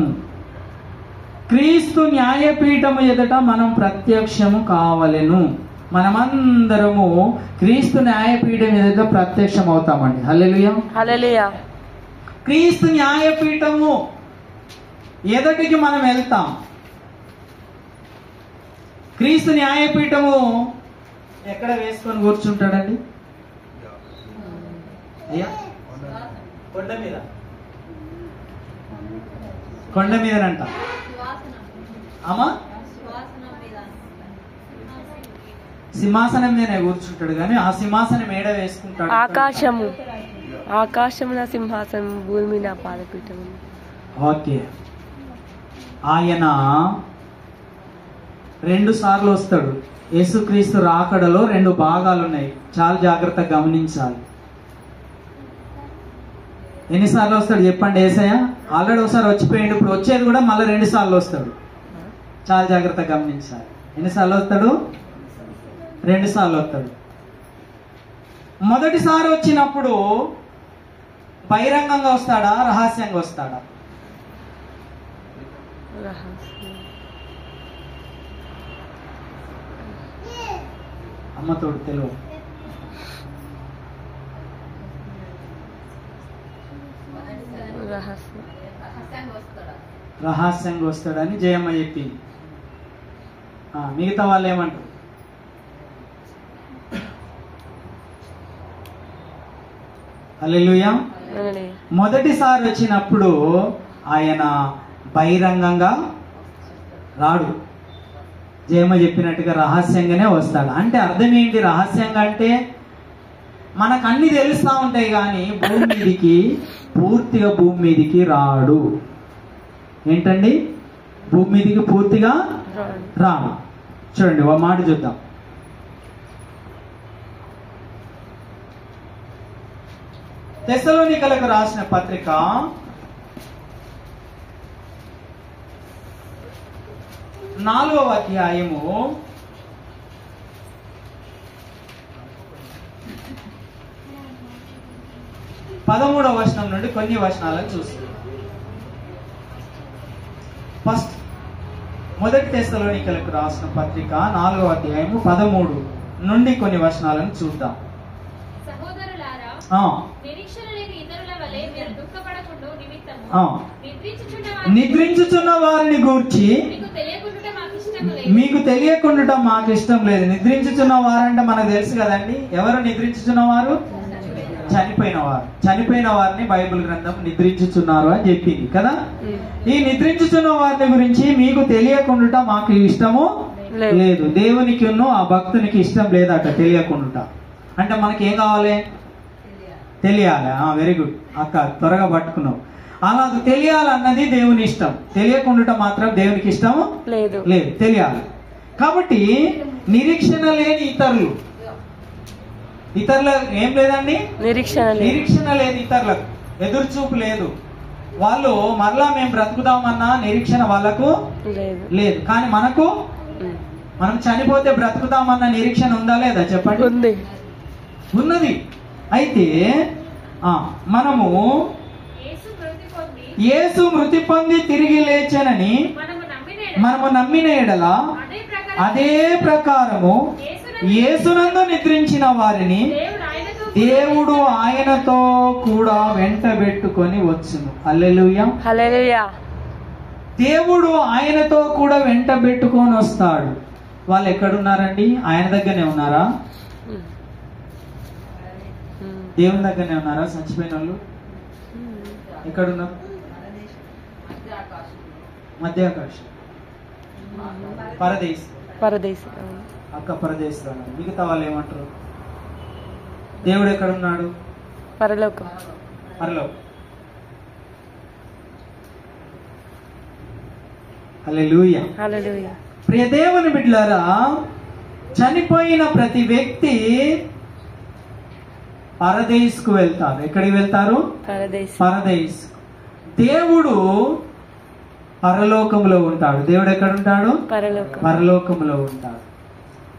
క్రీస్తు న్యాయపీఠము ఎదుట మనం ప్రత్యక్షము కావలెను. మనమందరము క్రీస్తు న్యాయపీఠం ఎదుట ప్రత్యక్షం అవుతామండి. హల్లెలూయా. హల్లెలూయా. క్రీస్తు న్యాయపీఠము ఎదుటికి మనం వెళ్తాం. క్రీస్తు న్యాయపీఠము ఎక్కడ వేసుకొని కూర్చుంటాడండి? అయ్యా, కొండ మీదనంట. అమ్మా, సింహాసనం మీదనే కూర్చుంటాడు, కానీ ఆ సింహాసనం ఏడ వేసుకుంటాడు? ఆకాశమున సింహాసనం, భూమి మీద పాదపీఠం. ఓకే. ఆయన 2 సార్లు వస్తాడు. యేసుక్రీస్తు రాకడలో 2 భాగాలు ఉన్నాయి, చాలా జాగ్రత్తగా గమనించాలి. ఎన్నిసార్లు వస్తాడు చెప్పండి యేసయ్య? ఆల్రెడీ ఒకసారి వచ్చిపోయిండు, ఇప్పుడు వచ్చేది కూడా మళ్ళీ 2 సార్లు వస్తాడు. చాలా జాగ్రత్తగా గమనించాలి. ఎన్నిసార్లు వస్తాడు? 2 సార్లు వస్తాడు. మొదటిసారి వచ్చినప్పుడు బహిరంగంగా వస్తాడా, రహస్యంగా వస్తాడా? అమ్మతోడు తెలుగు. రహస్యంగా వస్తాడని జయమ్మ చెప్పింది. మిగతా వాళ్ళు ఏమంటారు? హల్లెలూయా. మొదటిసారి వచ్చినప్పుడు ఆయన బహిరంగంగా రాడు, జయమ్మ చెప్పినట్టుగా రహస్యంగానే వస్తాడు. అంటే అర్థం ఏంటి రహస్యంగా అంటే? మనకు అన్ని తెలుస్తా ఉంటాయి కానీ పూర్తిగా భూమి మీదికి రాడు. ఏంటండి? భూమి మీదికి పూర్తిగా రాడు. చూడండి ఒక మాట చూద్దాం. తెస్సలోనికలకు రాసిన పత్రిక 4వ అధ్యాయము 13వ వచనం నుండి కొన్ని వచనాలను చూస్తాం. ఫస్ట్ మొదటి తెస్సలోనికలకు రాసిన పత్రిక 4వ అధ్యాయము 13 నుండి కొన్ని వచనాలను చూద్దాం. నిద్రించుచున్న వారిని గూర్చి మీకు తెలియకుండా మాకు ఇష్టం లేదు. నిద్రించుచున్న వారంటే మనకు తెలుసు కదండి. ఎవరు నిద్రించుచున్న వారు? చనిపోయిన వారిని బైబిల్ గ్రంథం నిద్రించుచున్నారు అని చెప్పింది కదా. ఈ నిద్రించుచున్న వారిని గురించి మీకు తెలియకుండా మాకు ఇష్టము లేదు. దేవునికి ఆ భక్తునికి ఇష్టం లేదట తెలియకుండా. అంటే మనకి ఏం కావాలి? తెలియాలి. వెరీ గుడ్ అక్క, త్వరగా పట్టుకున్నావు. అలా తెలియాలన్నది దేవుని ఇష్టం, తెలియకుండా మాత్రం దేవునికి ఇష్టం లేదు. తెలియాలి. కాబట్టి నిరీక్షణ లేని ఇతరులకు ఏం లేదండి? నిరీక్షణ లేదు. ఇతరులకు ఎదురు చూపు లేదు. వాళ్ళు మరలా మేము బ్రతుకుదామన్నా నిరీక్షణ వాళ్ళకు లేదు. కానీ మనం చనిపోతే బ్రతుకుతామన్న నిరీక్షణ ఉందా లేదా చెప్పండి? ఉన్నది. అయితే మనము యేసు మృతి పొంది తిరిగి లేచనని మనము నమ్మిన ఎడల అదే ప్రకారము యేసునందు నిద్రించిన వారిని దేవుడు ఆయనతో కూడా వెంటబెట్టుకొని వచ్చును. హల్లెలూయా. దేవుడు ఆయనతో కూడా వెంటబెట్టుకొని వస్తాడు. వాళ్ళు ఎక్కడున్నారండి? ఆయన దగ్గరనే ఉన్నారా? దేవుని దగ్గరనే ఉన్నారా? చచ్చిపోయిన వాళ్ళు ఎక్కడున్నారు? మధ్యాకాశం, పరదేశ్. అక్క పరదేశంలో. మిగతా వాళ్ళు ఏమంటారు? దేవుడు ఎక్కడున్నాడు? పరలోకం. హల్లెలూయా. ప్రియ దేవుని బిడ్డలారా, చనిపోయిన ప్రతి వ్యక్తి పరదేశ్ వెళ్తారు. ఎక్కడికి వెళ్తారు? పరదేశ్. దేవుడు పరలోకములో ఉంటాడు. దేవుడు ఎక్కడ ఉంటాడు? పరలోకములో ఉంటాడు.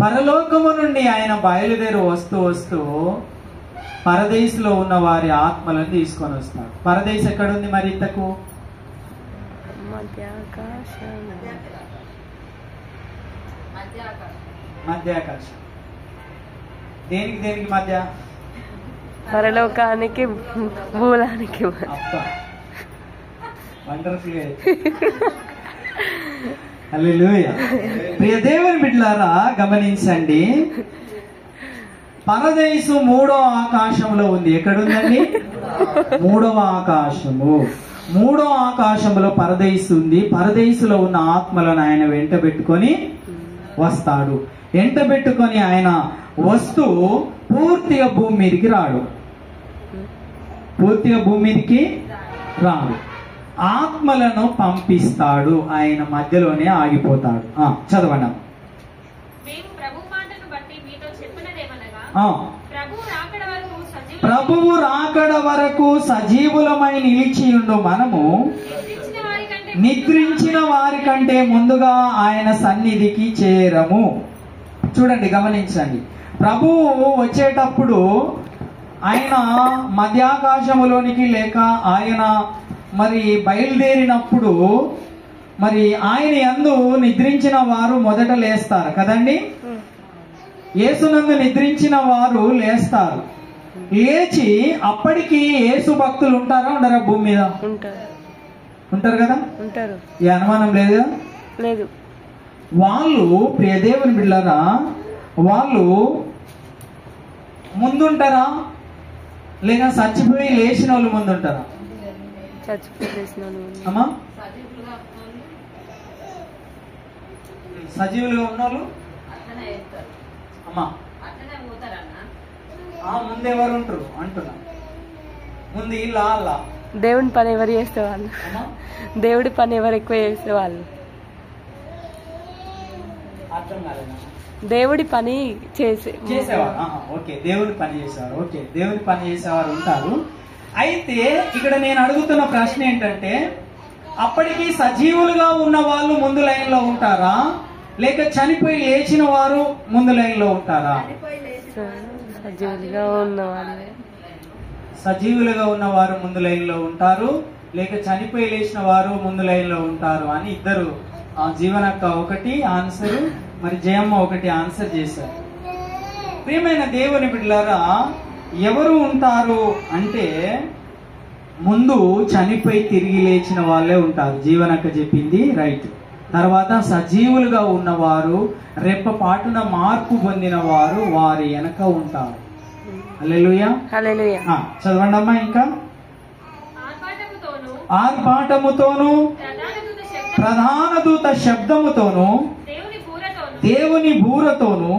పరలోకము నుండి ఆయన బయలుదేరి వస్తూ పరదేశంలో ఉన్న వారి ఆత్మలను తీసుకొని వస్తాడు. పరదేశ్ ఎక్కడుంది మరి ఇంతకు? మధ్యాకాశం. దేనికి మధ్య? పరలోకానికి భూలానికి. హల్లెలూయా. ప్రియ దేవుని బిడ్డలారా గమనించండి, పరదేశు 3వ ఆకాశంలో ఉంది. ఎక్కడుందండి? 3వ ఆకాశము. 3వ ఆకాశంలో పరదేశు ఉంది. పరదేశులో ఉన్న ఆత్మలను ఆయన వెంట పెట్టుకొని వస్తాడు. వెంట పెట్టుకొని ఆయన వస్తూ పూర్తిగా భూమి మీదకి రాడు. ఆత్మలను పంపిస్తాడు. ఆయన మధ్యలోనే ఆగిపోతాడు. చదవండి. మేము ప్రభు ప్రభువు రాకడ వరకు సజీవులమై నిలిచియుండు మనము నిద్రించిన వారి కంటే ముందుగా ఆయన సన్నిధికి చేరము. చూడండి, గమనించండి. ప్రభువు వచ్చేటప్పుడు ఆయన మధ్యాకాశములోనికి లేక ఆయన మరి బయలుదేరినప్పుడు మరి ఆయన యందు నిద్రించిన వారు మొదట లేస్తారు కదండి. యేసునందు నిద్రించిన వారు లేస్తారు. లేచి అప్పటికి యేసు భక్తులు ఉంటారా ఉండరా భూమి మీద? ఉంటారు కదా, ఉంటారు. ఏ అనుమానం లేదు లేదు. వాళ్ళు ప్రియ దేవుని బిడ్డలారా, వాళ్ళు ముందుంటారా లేక చచ్చిపోయి లేచిన వాళ్ళు ముందుంటారా? అమ్మా, సజీవులుగా ఉన్నోళ్ళు అమ్మా ముందు ఎవరు ఉంటారు అంటున్నా? ముందు ఇలా అలా దేవుని పని ఎవరు చేసేవాళ్ళు? దేవుడి పని ఎవరు ఎక్కువ చేసేవాళ్ళు? అర్థం కాలేదా? దేవుడి పని చేసేవారు. ఓకే, దేవుడి పని చేసేవారు. ఓకే, దేవుడి పని చేసేవారు ఉంటారు. అయితే ఇక్కడ నేను అడుగుతున్న ప్రశ్న ఏంటంటే, అప్పటికి సజీవులుగా ఉన్న వాళ్ళు ముందు లైన్ లో ఉంటారా లేక చనిపోయి లేచిన వారు ముందు లైన్ లో ఉంటారా? సజీవులుగా ఉన్నవాళ్ళు. సజీవులుగా ఉన్నవారు ముందు లైన్ లో ఉంటారు లేక చనిపోయి లేచిన వారు ముందు లైన్ లో ఉంటారు అని ఇద్దరు, జీవనక్క ఒకటి ఆన్సర్, మరి జయమ్మ ఒకటి ఆన్సర్ చేశారు. ప్రియమైన దేవుని బిడ్డలారా, ఎవరు ఉంటారు అంటే ముందు చనిపోయి తిరిగి లేచిన వాళ్ళే ఉంటారు. జీవనక్క చెప్పింది రైట్. తర్వాత సజీవులుగా ఉన్నవారు, రెప్పపాటున మార్పు పొందిన వారు వారి వెనక ఉంటారు. హల్లెలూయా, హల్లెలూయా. చదవండి అమ్మా. ఇంకా ఆర్భాటముతోను ప్రధాన దూత శబ్దముతోను దేవుని బూరతోను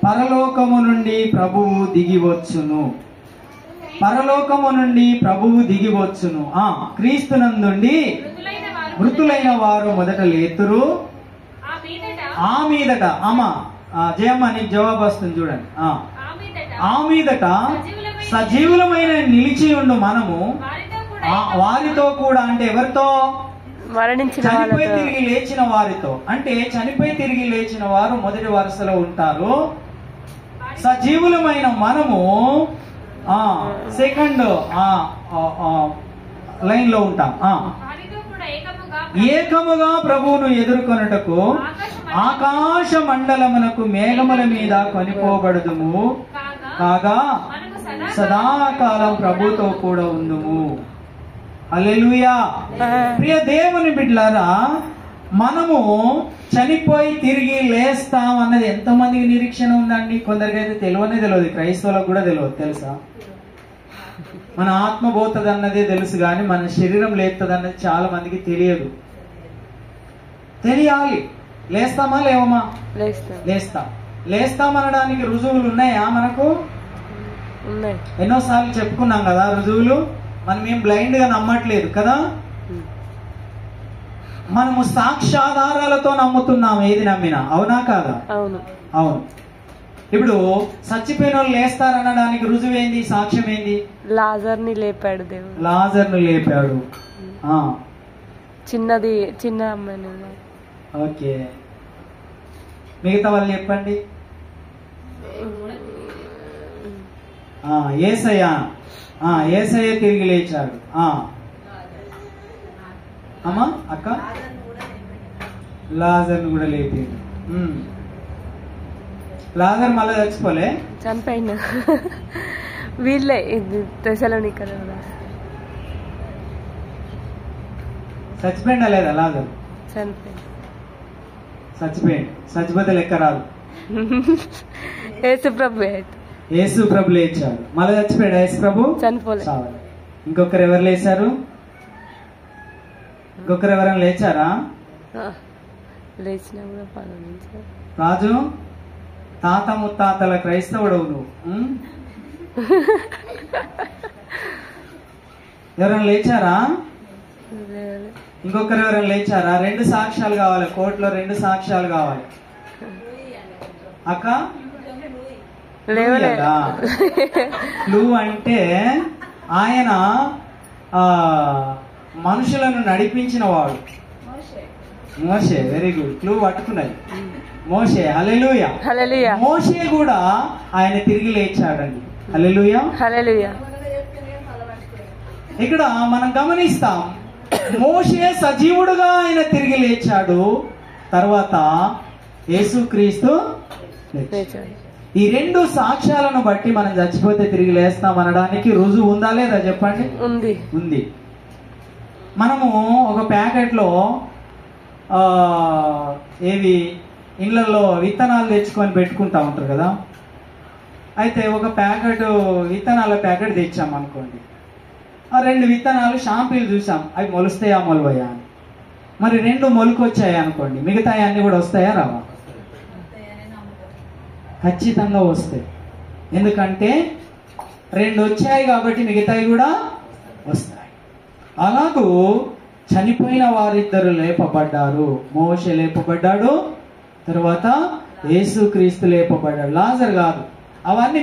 పరలోకము నుండి ప్రభువు దిగివచ్చును. పరలోకము నుండి ప్రభువు దిగివచ్చును. క్రీస్తునందుండి మృతులైన వారు మొదట లేతురు. ఆ మీదట అమ్మా జయమ్మ నీకు జవాబు వస్తుంది చూడండి. ఆ మీదట సజీవులమైన నిలిచి ఉండు మనము వారితో కూడా, అంటే ఎవరితో? చనిపోయి తిరిగి లేచిన వారితో. అంటే చనిపోయి తిరిగి లేచిన వారు మొదటి వరుసలో ఉంటారు. సజీవులమైన మనము సెకండ్ లైన్ లో ఉంటాం. ఏకముగా ప్రభువును ఎదుర్కొనుటకు ఆకాశ మండలమునకు మేఘముల మీద కొనిపోబడుదుము. కాగా సదాకాలం ప్రభుతో కూడా ఉందుము. హల్లెలూయా. ప్రియ దేవుని బిడ్డలారా, మనము చనిపోయి తిరిగి లేస్తాం అన్నది ఎంతమందికి నిరీక్షణ ఉందండి? కొందరికైతే తెలియదు, క్రైస్తవులకు కూడా తెలియదు. తెలుసా? మన ఆత్మ పోతుంది అన్నదే తెలుసు కానీ మన శరీరం లేస్తుంది అన్నది చాలా మందికి తెలియదు. తెలియాలి. లేస్తామా లేవమా? లేస్తాం. లేస్తామనడానికి రుజువులు ఉన్నాయా మనకు? ఎన్నోసార్లు చెప్పుకున్నాం కదా రుజువులు. మనం ఏం బ్లైండ్ గా నమ్మట్లేదు కదా, మనము సాక్ష్యాధారాలతో నమ్ముతున్నాం ఏది నమ్మినా. అవునా కాదా? అవును. ఇప్పుడు చచ్చిపోయిన వాళ్ళు లేస్తారనడానికి రుజువు ఏంది? సాక్ష్యం ఏంది? లాజర్ని లేపాడు దేవుడు. లాజర్ని లేపాడు. చిన్న అమ్మాయి. ఓకే, మిగతా వాళ్ళు చెప్పండి. యేసయ్య తిరిగి లేచాడు. అమ్మా అక్క, లాజర్ని కూడా లేపాడు. లాజర్ మళ్ళీ చచ్చిపోలే, చనిపోయిన వీళ్ళే తెసలోనికలో చచ్చిపోయిందా లేదా? లాజర్ చచ్చిపోయింది. చచ్చిపోతే లెక్క రాదు. యేసు ప్రభు లేచాడు. మళ్ళీ చచ్చిపోయాడు యేసు ప్రభు? చనిపోలే. ఇంకొకరు ఎవరు లేచారు? ఇంకొకరు ఎవరైనా లేచారా? లేచినా కూడా రాజు తాత ముత్తాతల క్రైస్తవుడవు నువ్వు. ఎవరైనా లేచారా? ఇంకొకరు ఎవరైనా లేచారా? 2 సాక్ష్యాలు కావాలి కోర్టులో. 2 సాక్ష్యాలు కావాలి. అక్క లేవలే. క్లూ అంటే ఆయన మనుషులను నడిపించిన వాడు మోషే. వెరీ గుడ్, క్లూ పట్టుకున్నది మోషే. హల్లెలూయా. హల్లెలూయా. మోషే కూడా ఆయన తిరిగి లేచాడండి. హల్లెలూయా. హల్లెలూయా. ఇక్కడ మనం గమనిస్తాం, మోషే సజీవుడుగా ఆయన తిరిగి లేచాడు, తర్వాత యేసుక్రీస్తు లేచాడు. ఈ రెండు సాక్ష్యాలను బట్టి మనం చచ్చిపోతే తిరిగి లేస్తాం అనడానికి రుజువు ఉందా లేదా చెప్పండి? ఉంది. మనము ఒక ప్యాకెట్లో ఏవి ఇళ్లలో విత్తనాలు తెచ్చుకొని పెట్టుకుంటా ఉంటారు కదా. అయితే ఒక ప్యాకెట్ విత్తనాల ప్యాకెట్ తెచ్చాం అనుకోండి, ఆ 2 విత్తనాలు షాంపీలు చూసాం, అవి మొలుస్తాయా మొలవయా అని. మరి 2 మొలుకొచ్చాయి అనుకోండి, మిగతా అన్ని కూడా వస్తాయా రావా? ఖచ్చితంగా వస్తాయి. ఎందుకంటే 2 వచ్చాయి కాబట్టి మిగతాయి కూడా వస్తాయి. అలాగూ చనిపోయిన వారిద్దరు లేపబడ్డారు. మోషే లేపబడ్డాడు, తర్వాత యేసుక్రీస్తు లేపబడ్డాడు. లాజర్ కాదు. అవన్నీ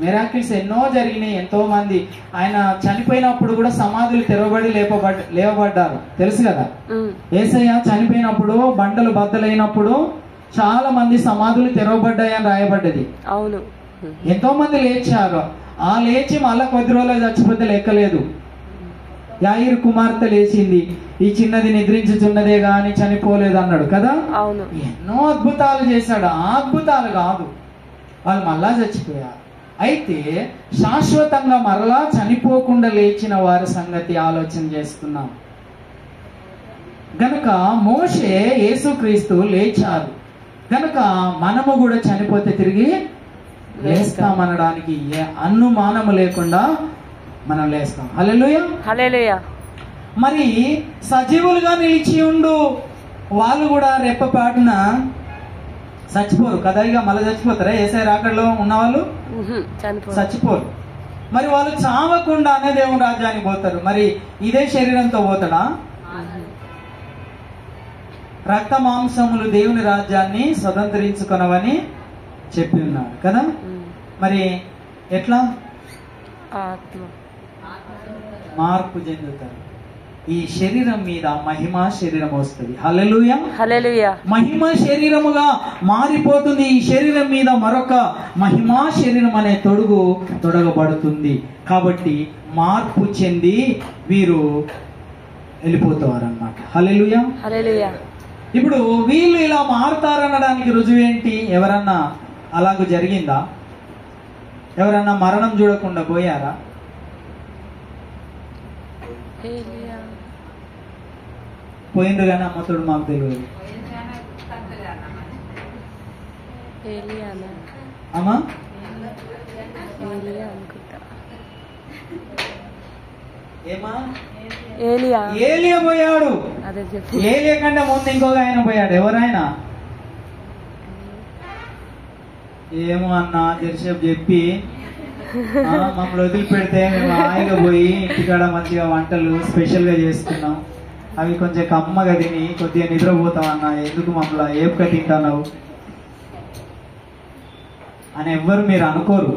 మెరాకిల్స్ ఎన్నో జరిగినాయి. ఎంతో మంది ఆయన చనిపోయినప్పుడు కూడా సమాధులు తెరవబడి లేవబడ్డారు. తెలుసు కదా, యేసయ్య చనిపోయినప్పుడు బండలు బద్దలైనప్పుడు చాలా మంది సమాధులు తెరవబడ్డాయని రాయబడ్డది. అవును, ఎంతో మంది లేచారు. ఆ లేచి మళ్ళా కొద్ది రోజులు చచ్చిపోతే లెక్కలేదు. యాయిరు కుమార్తె లేచింది, ఈ చిన్నది నిద్రించుచున్నదే గాని చనిపోలేదు అన్నాడు కదా. అవును, ఎన్నో అద్భుతాలు చేశాడు. ఆ అద్భుతాలు కాదు, వాళ్ళు మళ్ళా చచ్చిపోయారు. అయితే శాశ్వతంగా మరలా చనిపోకుండా లేచిన వారి సంగతి ఆలోచన చేస్తున్నాం గనక మోషే యేసుక్రీస్తు లేచారు గనక మనము కూడా చనిపోతే తిరిగి లేస్తామనడానికి ఏ అనుమానము లేకుండా మనం లేస్తాం. హల్లెలూయా. హల్లెలూయా. మరి సజీవులుగా నిలిచి ఉండు వాళ్ళు కూడా రెప్పపాటున చచ్చిపోరు కదా. ఇక మళ్ళీ చచ్చిపోతారా? యేసయ్య రాకడలో ఉన్నవాళ్ళు చచ్చిపోరు. మరి వాళ్ళు చావకుండానే దేవుని రాజ్యానికి పోతారు. మరి ఇదే శరీరంతో పోతాడా? రక్త మాంసములు దేవుని రాజ్యాన్ని స్వతంత్రించుకొనవని చెప్పి ఉన్నాడు కదా. మరి ఎట్లా మార్పు చెందుతారు? ఈ శరీరం మీద మహిమ శరీరం వస్తుంది. హల్లెలూయా. హల్లెలూయా. మహిమ శరీరముగా మారిపోతుంది. ఈ శరీరం మీద మరొక మహిమా శరీరం అనే తొడగబడుతుంది. కాబట్టి మార్పు చెంది వీరు వెళ్ళిపోతారు అన్నమాట. హల్లెలూయా. హల్లెలూయా. ఇప్పుడు వీళ్ళు ఇలా మారుతారనడానికి రుజువు ఏంటి? ఎవరన్నా అలాగూ జరిగిందా? ఎవరన్నా మరణం చూడకుండా పోయారా? పోయిండ్రు కానీ అమ్మతోడు మాకు తెలియదు. అమ్మా ఏమా ఏలియా పోయాడు. ఏలియా కంటే ముందు ఇంకొక ఆయన పోయాడు. ఎవరైనా ఏమో అన్నా జెర్సేపు చెప్పి మమ్మల్ని వదిలిపెడితే మేము హాయిగా పోయి ఇంటికాడ మంచిగా వంటలు స్పెషల్ గా చేసుకున్నాం, అవి కొంచెం కమ్మగా తిని కొద్దిగా నిద్రపోతాం అన్న, ఎందుకు మమ్మల్ని ఏపుగా తింటున్నావు అని ఎవ్వరు మీరు అనుకోరు.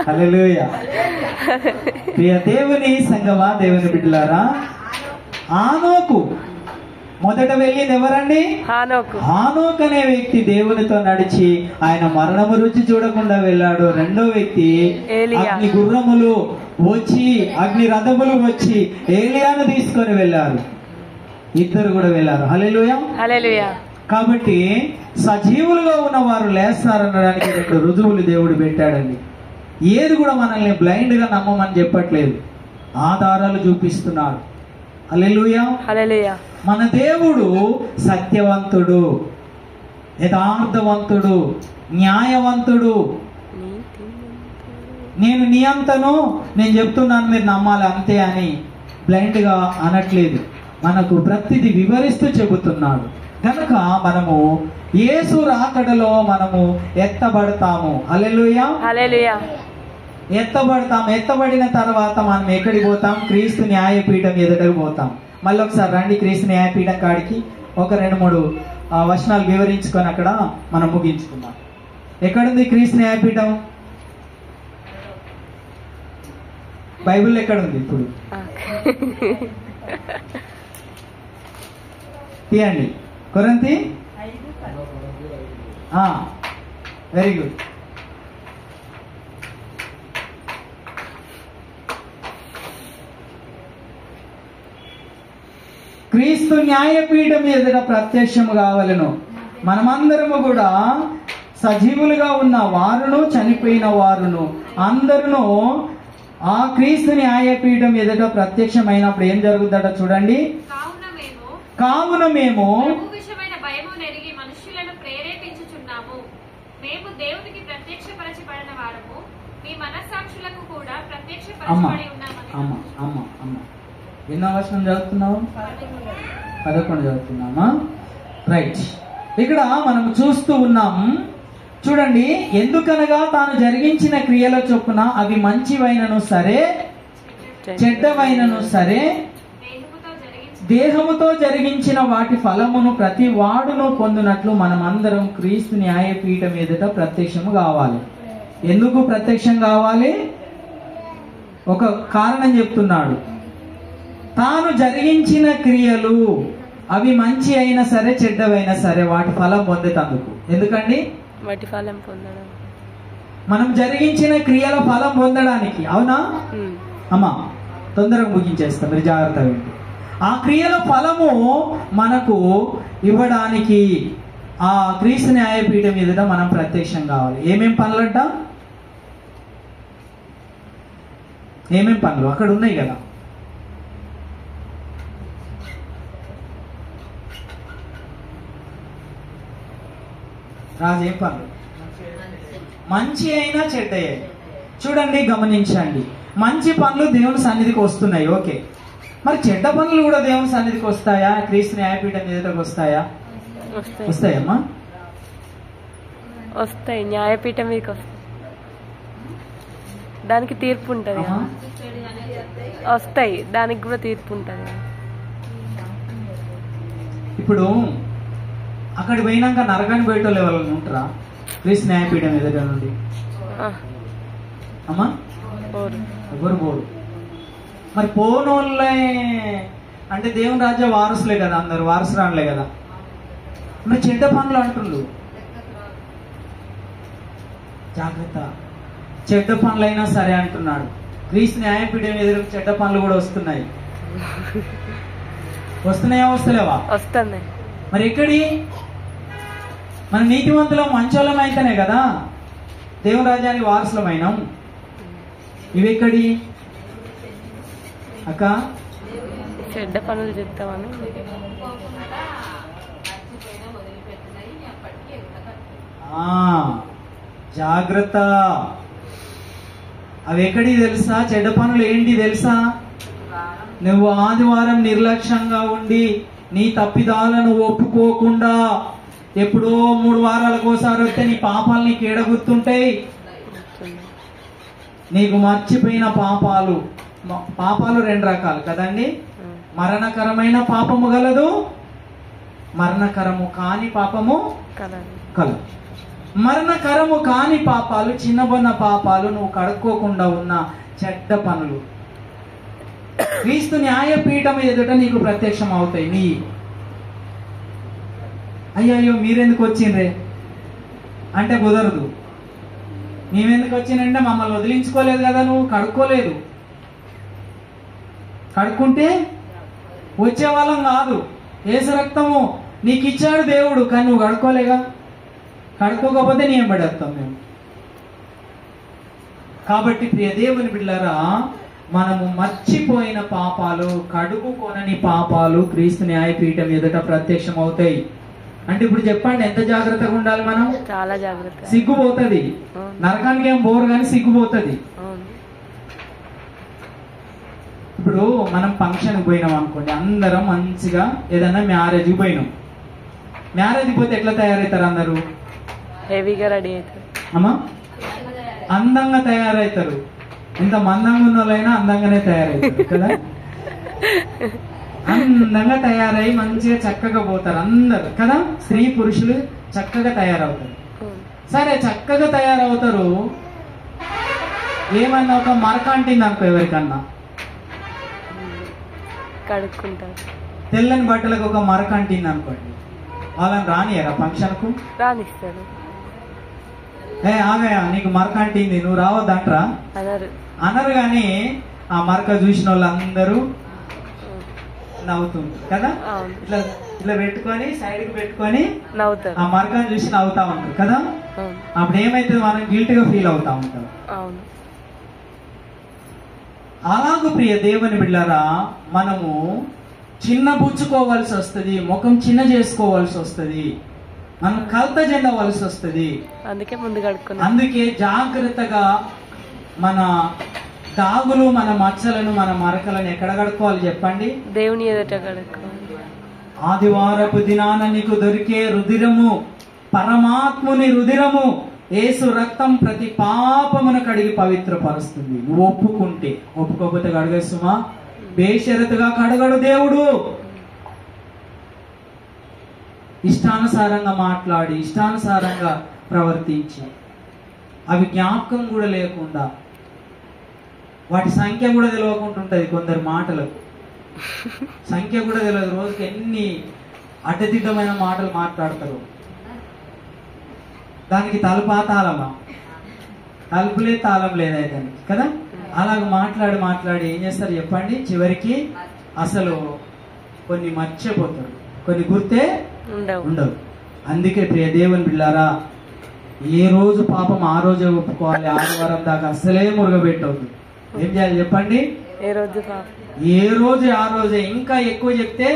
హల్లెలూయా. ప్రియ దేవుని సంగమా, దేవుని బిడ్డలారా, హానోకు మొదట వెళ్ళింది ఎవరండి? హానోక్ అనే వ్యక్తి దేవునితో నడిచి ఆయన మరణము రుచి చూడకుండా వెళ్ళాడు. రెండో వ్యక్తి అగ్ని గుర్రములు వచ్చి అగ్ని రథములు వచ్చి ఏలియాను తీసుకొని వెళ్ళారు. ఇద్దరు కూడా వెళ్ళారు. హల్లెలూయా. హల్లెలూయా. కాబట్టి సజీవులుగా ఉన్న వారు లేస్తారనడానికి 2 రుజువులు దేవుడు పెట్టాడండి. ఏది కూడా మనల్ని బ్లైండ్ గా నమ్మమని చెప్పట్లేదు, ఆధారాలు చూపిస్తున్నాడు. హల్లెలూయా. హల్లెలూయా. మన దేవుడు సత్యవంతుడు, యథార్థవంతుడు, న్యాయవంతుడు. నేను నీ అంతను నేను చెప్తున్నాను మీరు నమ్మాలి అంతే అని బ్లైండ్ గా అనట్లేదు, మనకు ప్రతిదీ వివరిస్తూ చెబుతున్నాడు. కనుక మనము యేసు రాకడలో మనము ఎత్తబడతాము. హల్లెలూయా. హల్లెలూయా. ఎత్తబడిన తర్వాత మనం ఎక్కడికి పోతాం? క్రీస్తు న్యాయపీఠం ఎదుటకు పోతాం. మళ్ళీ ఒకసారి రండి క్రీస్తు న్యాయపీఠం కాడికి. ఒక 2-3 వచనాలు వివరించుకొని అక్కడ మనం ముగించుకుందాం. ఎక్కడుంది క్రీస్తు న్యాయపీఠం? బైబిల్ ఎక్కడుంది ఇప్పుడు? తీయండి. కొరింథీ వెరీ గుడ్. క్రీస్తు న్యాయపీఠం ఎదుట ప్రత్యక్షము కావలను. మనమందరము కూడా సజీవులుగా ఉన్న వారును చనిపోయిన వారును అందరును ఆ క్రీస్తు న్యాయపీఠం ఎదుట ప్రత్యక్షమైనప్పుడు ఏం జరుగుతుందట చూడండి. కావున మేము భయము నెరిగి మనుష్యులను ప్రేరేపించుచున్నాము. మేము దేవునికి ప్రత్యక్షపరచబడిన వారము, మీ మనస్సాక్షులకు కూడా ప్రత్యక్షపరచబడి ఉన్నామని. ఎన్నో వచనం చదువుతున్నావు? 11 చదువుతున్నామా? రైట్. ఇక్కడ మనం చూస్తూ ఉన్నాం చూడండి. ఎందుకనగా తాను జరిగించిన క్రియల చొప్పున అవి మంచివైనను సరే చెడ్డవైనను సరే దేహముతో జరిగించిన వాటి ఫలమును ప్రతి వాడును పొందినట్లు మనమందరం క్రీస్తు న్యాయపీఠం ఎదుట ప్రత్యక్షము కావాలి. ఎందుకు ప్రత్యక్షం కావాలి? ఒక కారణం చెప్తున్నాడు. తాను జరిగించిన క్రియలు అవి మంచి అయినా సరే చెడ్డవైనా సరే వాటి ఫలం పొందేటందుకు. ఎందుకండి? వాటి ఫలం పొందడం. మనం జరిగించిన క్రియల ఫలం పొందడానికి. అవునా అమ్మా? తొందరగా ముగించేస్తాం, మీరు జాగ్రత్తగా వింటే. ఆ క్రియల ఫలము మనకు ఇవ్వడానికి ఆ క్రీస్తు న్యాయపీఠం ఎదుట మనం ప్రత్యక్షం కావాలి. ఏమేం పనులంట? ఏమేం పనులు అక్కడ ఉన్నాయి కదా. రాజు ఏం పనులు? మంచి అయినా చెడ్డ అయినా. చూడండి, గమనించండి. మంచి పనులు దేవుని సన్నిధికి వస్తున్నాయి, ఓకే. మరి చెడ్డ పనులు కూడా దేవుని సన్నిధికి వస్తాయా? క్రీస్తు న్యాయపీఠం ఎదుటకు వస్తాయా? వస్తాయమ్మా? వస్తాయి. న్యాయపీఠం మీదకి వస్తాయి. దానికి తీర్పు ఉంటుంది. వస్తాయి, దానికి కూడా తీర్పు ఉంటుంది. ఇప్పుడు అక్కడికి పోయినాక నరకాన్ని పోయేటోళ్ళు ఎవరైనా ఉంటారా? క్రీస్తు న్యాయపీఠం ఎదుట నుండి అమ్మా ఎవరు పోరు. మరి పోనోళ్ళే అంటే దేవుని రాజ్య వారసులే కదా, అందరు వారసురాలే కదా. మరి చెడ్డ పనులు అంటున్నారు. జాగ్రత్త, చెడ్డ పనులైనా సరే అంటున్నాడు. క్రీస్తు న్యాయపీఠం ఎదురు చెడ్డ పనులు కూడా వస్తున్నాయి. వస్తున్నాయా? వస్తలేవా? వస్తున్నాయి. మరి ఎక్కడి? మన నీతివంతులం మంచోళం అయితేనే కదా దేవుని రాజ్యానికి వారసులమైనాం. ఇవి ఎక్కడి అక్క? చెడ్డ పనులు చెప్తామని. జాగ్రత్త. అవి ఎక్కడి తెలుసా? చెడ్డ పనులు ఏంటి తెలుసా? నువ్వు ఆదివారం నిర్లక్ష్యంగా ఉండి నీ తప్పిదాలను ఒప్పుకోకుండా ఎప్పుడో 3 వారాలకు ఒకసారి వస్తే నీ పాపాలు నీకు ఏడ గుర్తుంటాయి? నీకు మర్చిపోయిన పాపాలు. పాపాలు 2 రకాలు కదండి. మరణకరమైన పాపము గలదు, మరణకరము కాని పాపము కలదు. మరణకరము కాని పాపాలు చిన్నబొన్న పాపాలు, నువ్వు కడుక్కోకుండా ఉన్న చెడ్డ పనులు క్రీస్తు న్యాయపీఠం ఎదుట నీకు ప్రత్యక్షం అవుతాయి. నీ అయ్యో మీరెందుకు వచ్చిండ్రే అంటే కుదరదు. మేమెందుకు వచ్చిందంటే మమ్మల్ని వదిలించుకోలేదు కదా, నువ్వు కడుక్కోలేదు. కడుక్కుంటే వచ్చేవాళ్ళం కాదు. యేసు రక్తము నీకు ఇచ్చాడు దేవుడు, కానీ నువ్వు కడుక్కోలేగా. కడుక్కోకపోతే నీ పడేస్తాం మేము. కాబట్టి ప్రియ దేవుని బిడ్డలారా, మనము మర్చిపోయిన పాపాలు, కడుగుకొనని పాపాలు క్రీస్తు న్యాయపీఠం ఎదుట ప్రత్యక్షం అవుతాయి. అంటే ఇప్పుడు చెప్పండి, ఎంత జాగ్రత్తగా ఉండాలి మనం? చాలా జాగ్రత్త. సిగ్గుపోతుంది. నరకానికి ఏం బోరు కానీ సిగ్గుపోతుంది. ఇప్పుడు మనం ఫంక్షన్కి పోయినాం అనుకోండి, అందరం మంచిగా ఏదైనా మ్యారేజ్కి పోయినాం. మ్యారేజ్కి పోతే ఎట్లా తయారవుతారు? అందరూ హెవీగా రెడీ అవుతారు. అమ్మా, అందంగా తయారవుతారు. ఇంత మందంగా ఉన్న వాళ్ళైనా అందంగానే తయారవుతారు కదా. అందంగా తయారై మంచిగా చక్కగా పోతారు అందరు కదా. స్త్రీ పురుషులు చక్కగా తయారవుతారు. సరే చక్కగా తయారవుతారు, ఏమన్నా ఒక మరక అంటింది అనుకో ఎవరికన్నా, కడుక్కుంటారు. తెల్లని బట్టలకు ఒక మరక అంటింది అనుకోండి, వాళ్ళని రానియరా ఫంక్షన్కు? రానిస్తారు. ఆగయా నీకు మరక అంటింది నువ్వు రావద్దంటరా? అనరు. కానీ ఆ మరక చూసిన వాళ్ళందరూ నవ్వుతుంటారు కదా, ఇట్లా ఇట్లా పెట్టుకొని సైడ్ కి పెట్టుకొని నవ్వుతారు, ఆ మరకను చూసి నవ్వుతా ఉంటారు కదా. అప్పుడు ఏమైతుంది, మనం గిల్ట్ గా ఫీల్ అవుతా ఉంటాం. అలాగూ ప్రియ దేవుని బిడ్డలారా, మనము చిన్న పుచ్చుకోవాల్సి వస్తుంది, ముఖం చిన్న చేసుకోవాల్సి వస్తుంది, మనం కలత చెందవలసి వస్తుంది. అందుకే ముందు కడుక్కున్నాం. అందుకే జాగ్రత్తగా మన దాగులు, మన మచ్చలను, మన మరకలను ఎక్కడ కడుక్కోవాలి చెప్పండి? దేవుని ఎదుట కడుక్కోవాలి. ఆదివారపు దినాన నీకు దొరికే రుధిరము పరమాత్ముని రుధిరము, యేసు రక్తం ప్రతి పాపమును కడిగి పవిత్రపరుస్తుంది. నువ్వు ఒప్పుకుంటే. ఒప్పుకోకపోతే కడగేస్తుమా? బేషరతుగా కడగడు దేవుడు. ఇష్టానుసారంగా మాట్లాడి, ఇష్టానుసారంగా ప్రవర్తించి, అవి జ్ఞాపకం కూడా లేకుండా, వాటి సంఖ్య కూడా తెలియకుండా ఉంటది. కొందరు మాటలకు సంఖ్య కూడా తెలియదు. రోజుకి ఎన్ని అడ్డదిడ్డమైన మాటలు మాట్లాడతారు. దానికి తలుపా తాళమా? తలుపులే తాళం లేదా దానికి కదా. అలాగ మాట్లాడి మాట్లాడి ఏం చేస్తారు చెప్పండి? చివరికి అసలు కొన్ని మర్చిపోతారు, కొన్ని గుర్తే ఉండవు. అందుకే ప్రియ దేవుని బిడ్డలారా, ఏ రోజు పాపం ఆ రోజే ఒప్పుకోవాలి. ఆదివారం దాకా అసలే మురుగబెట్టవద్దు. ఏం చేయాలి చెప్పండి? ఏ రోజు ఆ రోజే. ఇంకా ఎక్కువ చెప్తే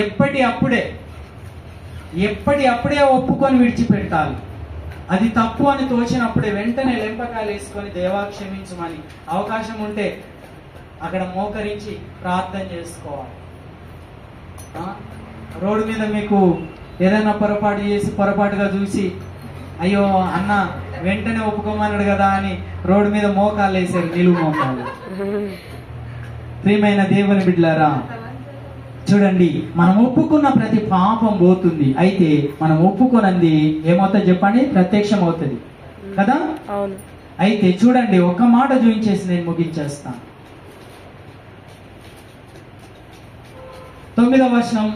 ఎప్పటి అప్పుడే ఒప్పుకొని విడిచిపెట్టాలి. అది తప్పు అని తోచినప్పుడే వెంటనే లెంపకాయలు వేసుకొని దేవా క్షమించమని, అవకాశం ఉంటే అక్కడ మోకరించి ప్రార్థన చేసుకోవాలి. రోడ్డు మీద మీకు ఏదైనా పొరపాటు చేసి పొరపాటుగా చూసి, అయ్యో అన్న వెంటనే ఒప్పుకోమన్నాడు కదా అని రోడ్డు మీద మోకాలు వేసారు, నిలువు మోకాలు. ప్రియమైన దేవుని బిడ్డలారా, చూడండి, మనం ఒప్పుకున్న ప్రతి పాపం పోతుంది. అయితే మనం ఒప్పుకోనంది ఏమవుతుంది చెప్పండి? ప్రత్యక్షం అవుతుంది కదా. అయితే చూడండి, ఒక మాట చూపించేసి నేను ముగించేస్తాను. 9వ వచనం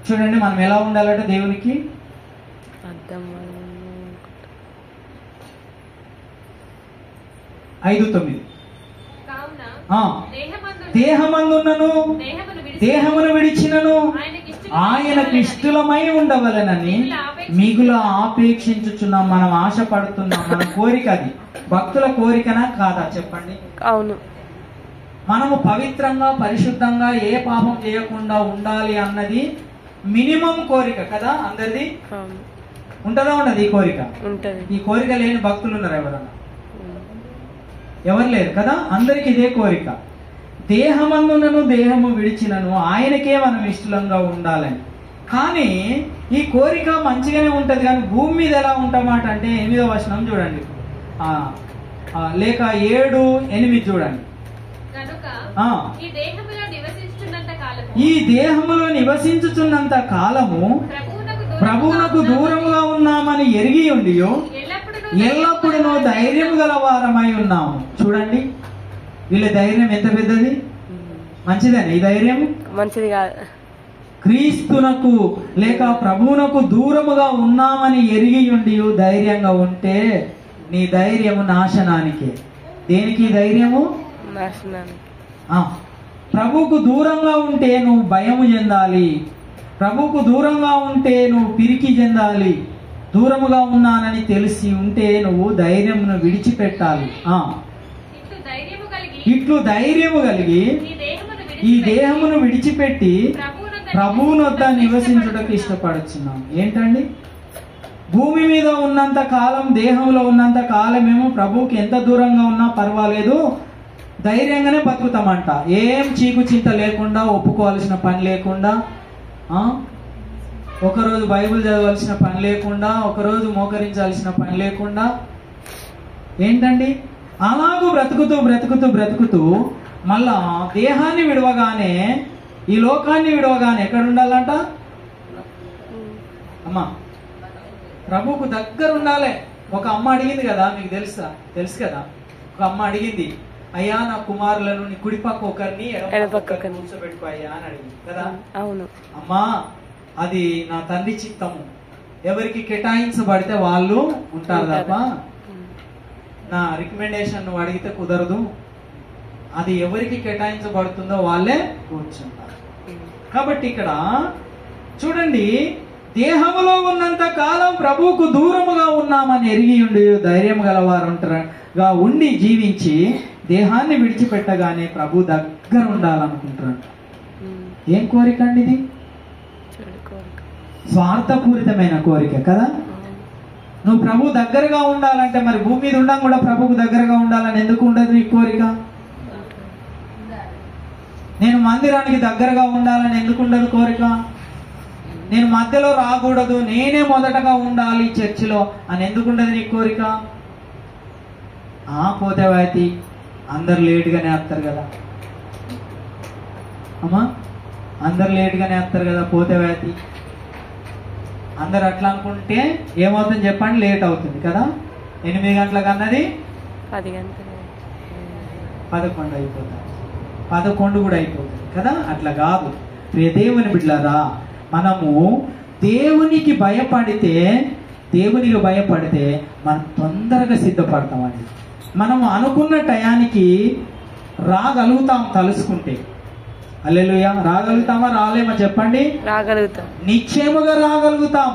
చూడండి, మనం ఎలా ఉండాలంటే దేవునికి 5:9 దేహమందున్నను దేహమును విడిచినను ఆయనకు ఇష్టలమై ఉండవలెనని మిగుల ఆపేక్షించుచున్నాం. మనం ఆశపడుతున్నాం. మన కోరిక అది. భక్తుల కోరికనా కాదా చెప్పండి? అవును. మనము పవిత్రంగా పరిశుద్ధంగా ఏ పాపం చేయకుండా ఉండాలి అన్నది మినిమం కోరిక కదా అందరిది. ఉంటదా ఉండదు ఈ కోరిక? ఈ కోరిక లేని భక్తులు ఉన్నారు ఎవరన్నా? ఎవరు లేరు కదా. అందరికి ఇదే కోరిక. దేహమందునను దేహము విడిచినను ఆయనకే మనం ఇష్టంగా ఉండాలని. కానీ ఈ కోరిక మంచిగానే ఉంటది, కానీ భూమి మీద ఎలా ఉంటామాట అంటే 8వ వచనం చూడండి, లేక 7:8 చూడండి. ఈ దేహములో నివసించుచున్నంత కాలము ప్రభువునకు దూరముగా ఉన్నామని ఎరిగి ఉండి ఎల్లప్పుడూ ధైర్యం గలవారమై ఉన్నాము. చూడండి, వీళ్ళ ధైర్యం ఎంత పెద్దది. మంచిదని ఈ ధైర్యం మంచిది కాదు. క్రీస్తునకు లేక ప్రభువునకు దూరముగా ఉన్నామని ఎరిగి ఉండి ధైర్యంగా ఉంటే నీ ధైర్యము నాశనానికే. దేనికి ధైర్యము? నాశనానికి. ప్రభువుకు దూరంగా ఉంటే నువ్వు భయము చెందాలి. ప్రభువుకు దూరంగా ఉంటే నువ్వు పిరికి చెందాలి. దూరముగా ఉన్నానని తెలిసి ఉంటే నువ్వు ధైర్యమును విడిచిపెట్టాలి. ఇట్లు ధైర్యము కలిగి ఈ దేహమును విడిచిపెట్టి ప్రభువునొద్ద నివసించుటకు ఇష్టపడుచున్నాం. ఏంటండి? భూమి మీద ఉన్నంత కాలం, దేహంలో ఉన్నంత కాలమేమో ప్రభువుకి ఎంత దూరంగా ఉన్నా పర్వాలేదు, ధైర్యంగానే బతుకుతామంట. ఏం చీకు చింత లేకుండా, ఒప్పుకోవాల్సిన పని లేకుండా, ఒకరోజు బైబిల్ చదవాల్సిన పని లేకుండా, ఒకరోజు మోకరించాల్సిన పని లేకుండా. ఏంటండి? అలాగూ బ్రతుకుతూ బ్రతుకుతూ బ్రతుకుతూ మళ్ళా దేహాన్ని విడవగానే, ఈ లోకాన్ని విడవగానే ఎక్కడ ఉండాలంట అమ్మా? ప్రభువుకు దగ్గర ఉండాలి. ఒక అమ్మ అడిగింది కదా, మీకు తెలుసు కదా, ఒక అమ్మ అడిగింది, అయ్యా నా కుమారులను నీ కుడిపక్క ఒకరిని ఎడపక్క కూర్చోబెట్టుకో అయ్యా అని అడిగింది కదా. అవును. అమ్మా అది నా తండ్రి చిత్తము, ఎవరికి కేటాయించబడితే వాళ్ళు ఉంటారు తప్ప నా రికమెండేషన్ నువ్వు అడిగితే కుదరదు. అది ఎవరికి కేటాయించబడుతుందో వాళ్ళే కూర్చుంటారు. కాబట్టి ఇక్కడ చూడండి, దేహములో ఉన్నంత కాలం ప్రభువుకు దూరముగా ఉన్నామని ఎరిగి ఉండి ధైర్యం గలవారుగా ఉండి జీవించి దేహాన్ని విడిచిపెట్టగానే ప్రభు దగ్గర ఉండాలనుకుంటున్నాడు. ఏం కోరిక అండి ఇది? స్వార్థపూరితమైన కోరిక కదా. నువ్వు ప్రభు దగ్గరగా ఉండాలంటే మరి భూమి మీద ఉండం కూడా ప్రభుకు దగ్గరగా ఉండాలని ఎందుకు ఉండదు నీ కోరిక? నేను మందిరానికి దగ్గరగా ఉండాలని ఎందుకు ఉండదు కోరిక? నేను మధ్యలో రాకూడదు, నేనే మొదటగా ఉండాలి చర్చిలో అని ఎందుకు ఉండదు నీ కోరిక? పోతే వాయితీ అందరు లేట్గానే వస్తారు కదా అమ్మా, అందరు లేట్గానే వస్తారు కదా, పోతే వాయితీ అందరు అట్లా అనుకుంటే ఏమవుతుంది చెప్పండి? లేట్ అవుతుంది కదా. 8 గంటలకు అన్నది 10 గంటలు 11 అయిపోతుంది, 11 కూడా అయిపోతుంది కదా. అట్లా కాదు ప్రియ దేవుని బిడ్డలారా, మనము దేవునికి భయపడితే మనం తొందరగా సిద్ధపడతామండి. మనం అనుకున్న టయానికి రాగలుగుతాం తలుసుకుంటే. హల్లెలూయా. రాగలుగుతామా రాలేమా చెప్పండి? రాగలుగుతాం, నిశ్చయముగా రాగలుగుతాం.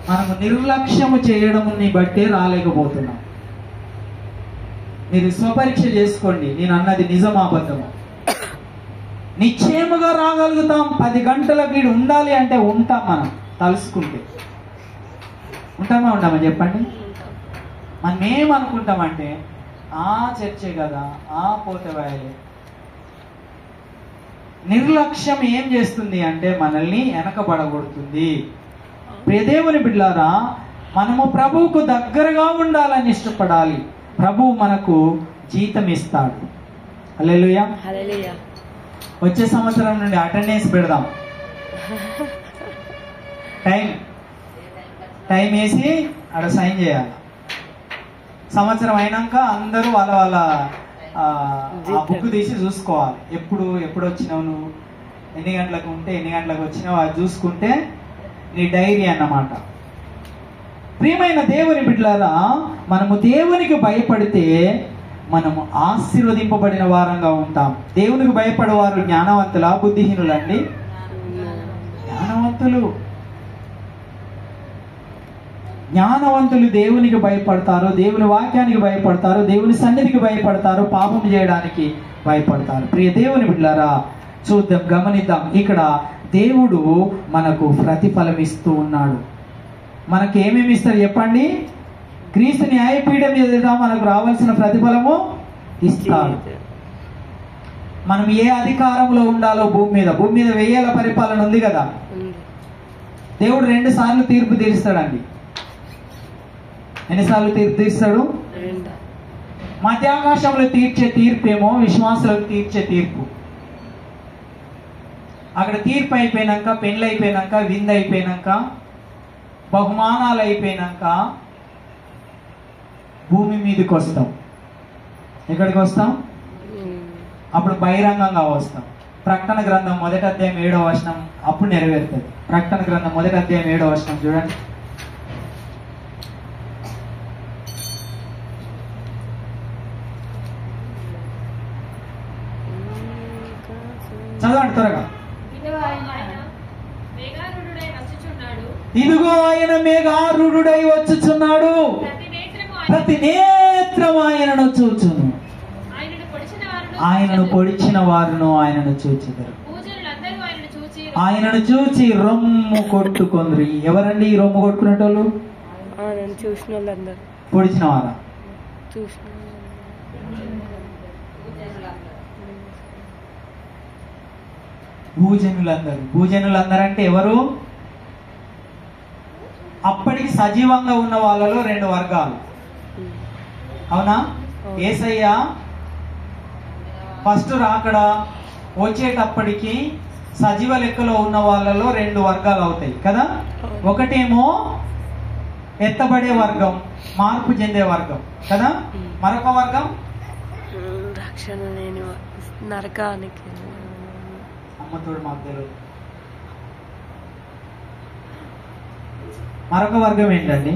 మనము నిర్లక్ష్యము చేయడంని బట్టే రాలేకపోతున్నాం. మీరు స్వపరీక్ష చేసుకోండి, నేను అన్నది నిజం అబద్ధము. నిశ్చయముగా రాగలుగుతాం. 10 గంటలకు వీడు ఉండాలి అంటే ఉంటాం. మనం తలుసుకుంటే ఉంటామా చెప్పండి? మనం ఏమనుకుంటామంటే చర్చే కదా, పోతే వాయలే. నిర్లక్ష్యం ఏం చేస్తుంది అంటే మనల్ని వెనకబడగొడుతుంది. ప్రియదేవుని బిడ్డలారా, మనము ప్రభువుకు దగ్గరగా ఉండాలని ఇష్టపడాలి. ప్రభువు మనకు జీతం ఇస్తాడు. హల్లెలూయా. హల్లెలూయా. వచ్చే సంవత్సరం నుండి అటెండెన్స్ పెడదాం. టైం వేసి అక్కడ సైన్ చేయాలి. సంవత్సరం అయినాక అందరూ వాళ్ళ బుక్ తీసి చూసుకోవాలి. ఎప్పుడు వచ్చినావు, నువ్వు ఎన్ని గంటలకు ఉంటే ఎన్ని గంటలకు వచ్చినావు అది చూసుకుంటే నీ డైరీ అన్నమాట. ప్రియమైన దేవుని బిడ్డలారా, మనము దేవునికి భయపడితే మనము ఆశీర్వదింపబడిన వారంగా ఉంటాం. దేవునికి భయపడేవారు జ్ఞానవంతులా బుద్ధిహీనులండి? జ్ఞానవంతులు దేవునికి భయపడతారు, దేవుని వాక్యానికి భయపడతారు, దేవుని సన్నిధికి భయపడతారు, పాపం చేయడానికి భయపడతారు. ప్రియ దేవుని బిడ్డలారా, చూద్దాం, గమనిద్దాం. ఇక్కడ దేవుడు మనకు ప్రతిఫలం ఇస్తూ ఉన్నాడు. మనకి ఏమేమి ఇస్తాడు చెప్పండి? క్రీస్తు న్యాయపీఠం మీద మనకు రావాల్సిన ప్రతిఫలము ఇస్తాడు. మనం ఏ అధికారంలో ఉండాలో భూమి మీద 1000 పరిపాలన ఉంది కదా. దేవుడు 2 సార్లు తీర్పు తీరుస్తాడండి. ఎన్నిసార్లు తీర్పు తీరుస్తాడు? మధ్యాకాశంలో తీర్చే తీర్పేమో విశ్వాసులకు తీర్చే తీర్పు. అక్కడ తీర్పు అయిపోయినాక, పెళ్ళి అయిపోయినాక, విందు అయిపోయినాక, బహుమానాలు అయిపోయినాక భూమి మీదకి వస్తాం. ఎక్కడికి వస్తాం? అప్పుడు బహిరంగంగా వస్తాం. ప్రకటన గ్రంథం 1వ అధ్యాయం 7వ వచనం అప్పుడు నెరవేరుతుంది. ప్రకటన గ్రంథం 1వ అధ్యాయం 7వ వచనం చూడండి. చదవండి త్వరగా. ఇదిగో ఆయన మేఘారూఢుడై వచ్చుచున్నాడు, ప్రతి నేత్రం ఆయనను చూచును, ఆయనను పొడిచిన వారును ఆయనను చూచెదరు, ఆయనను చూచి రొమ్ము కొట్టుకొందరు. ఎవరండి ఈ రొమ్ము కొట్టుకునేటోళ్ళు? చూసిన వాళ్ళందరూ. పొడిచిన వారా? భూజనులందరూ. భూజనులందరూ అంటే ఎవరు? అప్పటికి సజీవంగా ఉన్న వాళ్ళలో 2 వర్గాలు. అవునా? యేసయ్య ఫస్ట్ రాకడ వచ్చేటప్పటికి సజీవ లెక్కలో ఉన్న వాళ్ళలో 2 వర్గాలు అవుతాయి కదా. ఒకటేమో ఎత్తబడే వర్గం, మార్పు చెందే వర్గం కదా. మరొక వర్గం రక్షణ లేని నరకానికి. అమ్మతోడు మాకు తెలియదు. మరొక వర్గం ఏంటండి?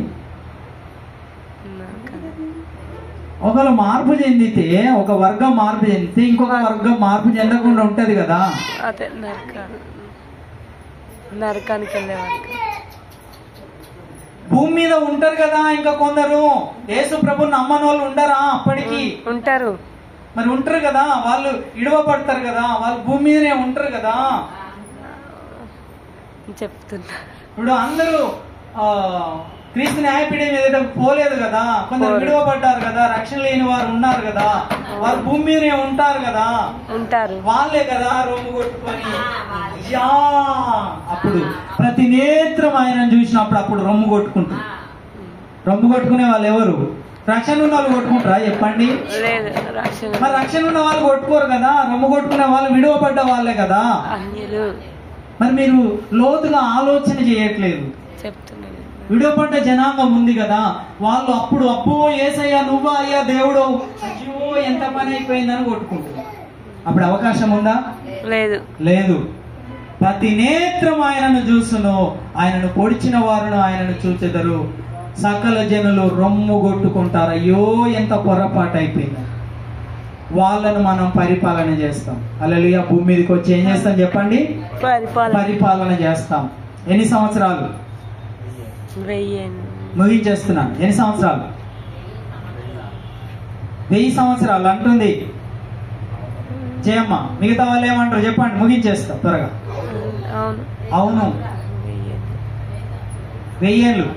ఒకవేళ మార్పు చెందితే, ఒక వర్గం మార్పు చెందితే ఇంకొక వర్గం మార్పు చెందకుండా ఉంటది కదా. అదే నరకానికి వెళ్ళే వర్గం. భూమి మీద ఉంటారు కదా ఇంకా కొందరు, యేసు ప్రభుని నమ్మని వాళ్ళు ఉండరా? అప్పటికి ఉంటారు. మరి ఉంటారు కదా, వాళ్ళు ఇడవబడతారు కదా, వాళ్ళు భూమి మీదనే ఉంటారు కదా. చెప్తున్నా, ఇప్పుడు అందరూ క్రీస్తు న్యాయపీఠం ఎదుట పోలేదు కదా, కొందరు విడవబడ్డారు కదా, రక్షణ లేని వారు ఉన్నారు కదా, వారు భూమి మీదనే ఉంటారు కదా, ఉంటారు. వాళ్ళే కదా రొమ్ము కొట్టుకొని అప్పుడు ప్రతి నేత్రం ఆయన చూసినప్పుడు అప్పుడు రొమ్ము కొట్టుకుంటారు. రొమ్ము కొట్టుకునే వాళ్ళు ఎవరు? రక్షణ ఉన్న వాళ్ళు కొట్టుకుంటారా చెప్పండి? మరి రక్షణ ఉన్న వాళ్ళు కొట్టుకోరు కదా. రొమ్ము కొట్టుకునే వాళ్ళు విడవబడ్డ వాళ్ళే కదా. మరి మీరు లోతుగా ఆలోచన చేయట్లేదు. విడవబడ్డ జనాంగం ఉంది కదా, వాళ్ళు అప్పుడు అబ్బో యేసయ్యా నువ్వా అయ్యా దేవుడు, అయ్యో ఎంత పని అయిపోయిందని కొట్టుకుంటారు. అప్పుడు అవకాశం ఉందా? లేదు, లేదు. ప్రతి నేత్రం ఆయనను చూసును, ఆయనను పొడిచిన వారును ఆయనను చూచెదరు, సకల జనులు రొమ్ము కొట్టుకుంటారు. అయ్యో ఎంత పొరపాటు అయిపోయింది. వాళ్ళను మనం పరిపాలన చేస్తాం. హల్లెలూయా. భూమి మీదకి వచ్చి ఏం చేస్తాం చెప్పండి? పరిపాలన చేస్తాం. ఎన్ని సంవత్సరాలు? ముగించేస్తున్నాను. ఎన్ని సంవత్సరాలు? 1000 సంవత్సరాలు అంటుంది జయమ్మ. మిగతా వాళ్ళు ఏమంటారు చెప్పండి, ముగించేస్తాం త్వరగా. అవును, 1000 ఏళ్ళు.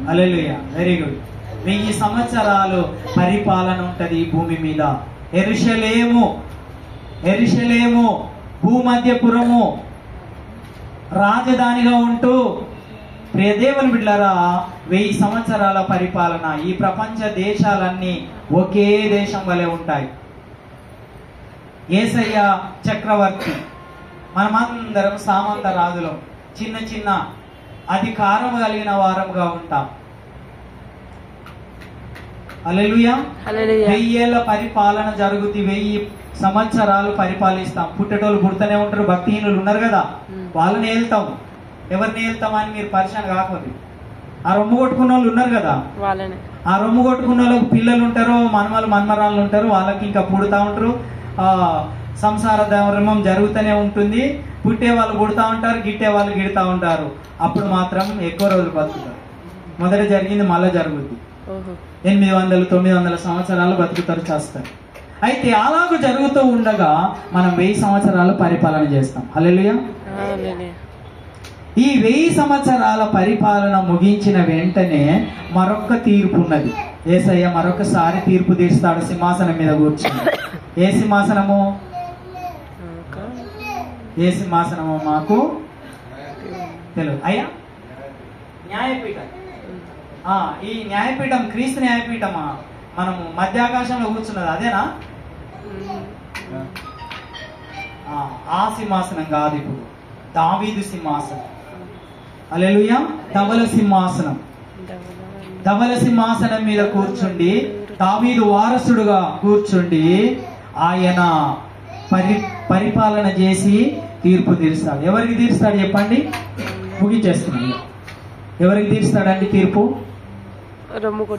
హల్లెలూయా, వెరీ గుడ్. 1000 సంవత్సరాలు పరిపాలన ఉంటది ఈ భూమి మీద. ఎరుషలేము భూమధ్యపురము రాజధానిగా ఉంటూ, ప్రియ దేవుని బిడ్డలారా, 1000 సంవత్సరాల పరిపాలన. ఈ ప్రపంచ దేశాలన్నీ ఒకే దేశం వలె ఉంటాయి. యేసయ్య చక్రవర్తి, మనమందరం సామంత రాజులం, చిన్న చిన్న అధికారం కలిగిన వారంగా ఉంటాం. హల్లెలూయా. 1000 ఏళ్ల పరిపాలన జరుగుతుంది. 1000 సంవత్సరాలు పరిపాలిస్తాం. పుట్టేటోళ్ళు పుడుతూనే ఉంటారు, భక్తిహీనులు ఉన్నారు కదా, వాళ్ళని వెళ్తాం. ఎవరిని వెళ్తామని మీరు పరిచయం కాకపోతే, ఆ రొమ్ము కొట్టుకున్న వాళ్ళు ఉన్నారు కదా, ఆ రొమ్ము కొట్టుకున్న వాళ్ళకి పిల్లలు ఉంటారు, మన్మరాళ్ళు ఉంటారు, వాళ్ళకి ఇంకా పుడతా ఉంటారు. సంసార ధర్మం జరుగుతూనే ఉంటుంది. పుట్టే వాళ్ళు పుడతా ఉంటారు, గిట్టే వాళ్ళు గిడతా ఉంటారు. అప్పుడు మాత్రం ఎక్కువ రోజులు బతుకుతారు. మొదట జరిగింది మళ్ళా జరుగుద్ది. 800-900 సంవత్సరాలు బతుకుతారు, చేస్తారు. అయితే అలాగూ జరుగుతూ ఉండగా మనం 1000 సంవత్సరాలు పరిపాలన చేస్తాం. హల్లెలూయా. ఈ 1000 సంవత్సరాల పరిపాలన ముగించిన వెంటనే మరొక తీర్పు ఉన్నది. యేసయ్య మరొకసారి తీర్పు తీస్తాడు సింహాసనం మీద కూర్చుని. ఏ సింహాసనము? ఏ సింహాసనము మాకు తెలియదు. అయ్యా, న్యాయపీఠం. ఈ న్యాయపీఠం క్రీస్తు న్యాయపీఠమా? మనము మధ్యాకాశంలో కూర్చున్నది అదేనా? ఆ సింహాసనం కాదు, ఇప్పుడు దావీదు సింహాసనం. హల్లెలూయా. ధవల సింహాసనం. ధవల సింహాసనం మీద కూర్చుండి, దావీదు వారసుడుగా కూర్చుండి ఆయన పరిపాలన చేసి తీర్పు తీరుస్తాడు. ఎవరికి తీరుస్తాడు చెప్పండి? ముగించేస్తున్నాడు. ఎవరికి తీరుస్తాడండి తీర్పు?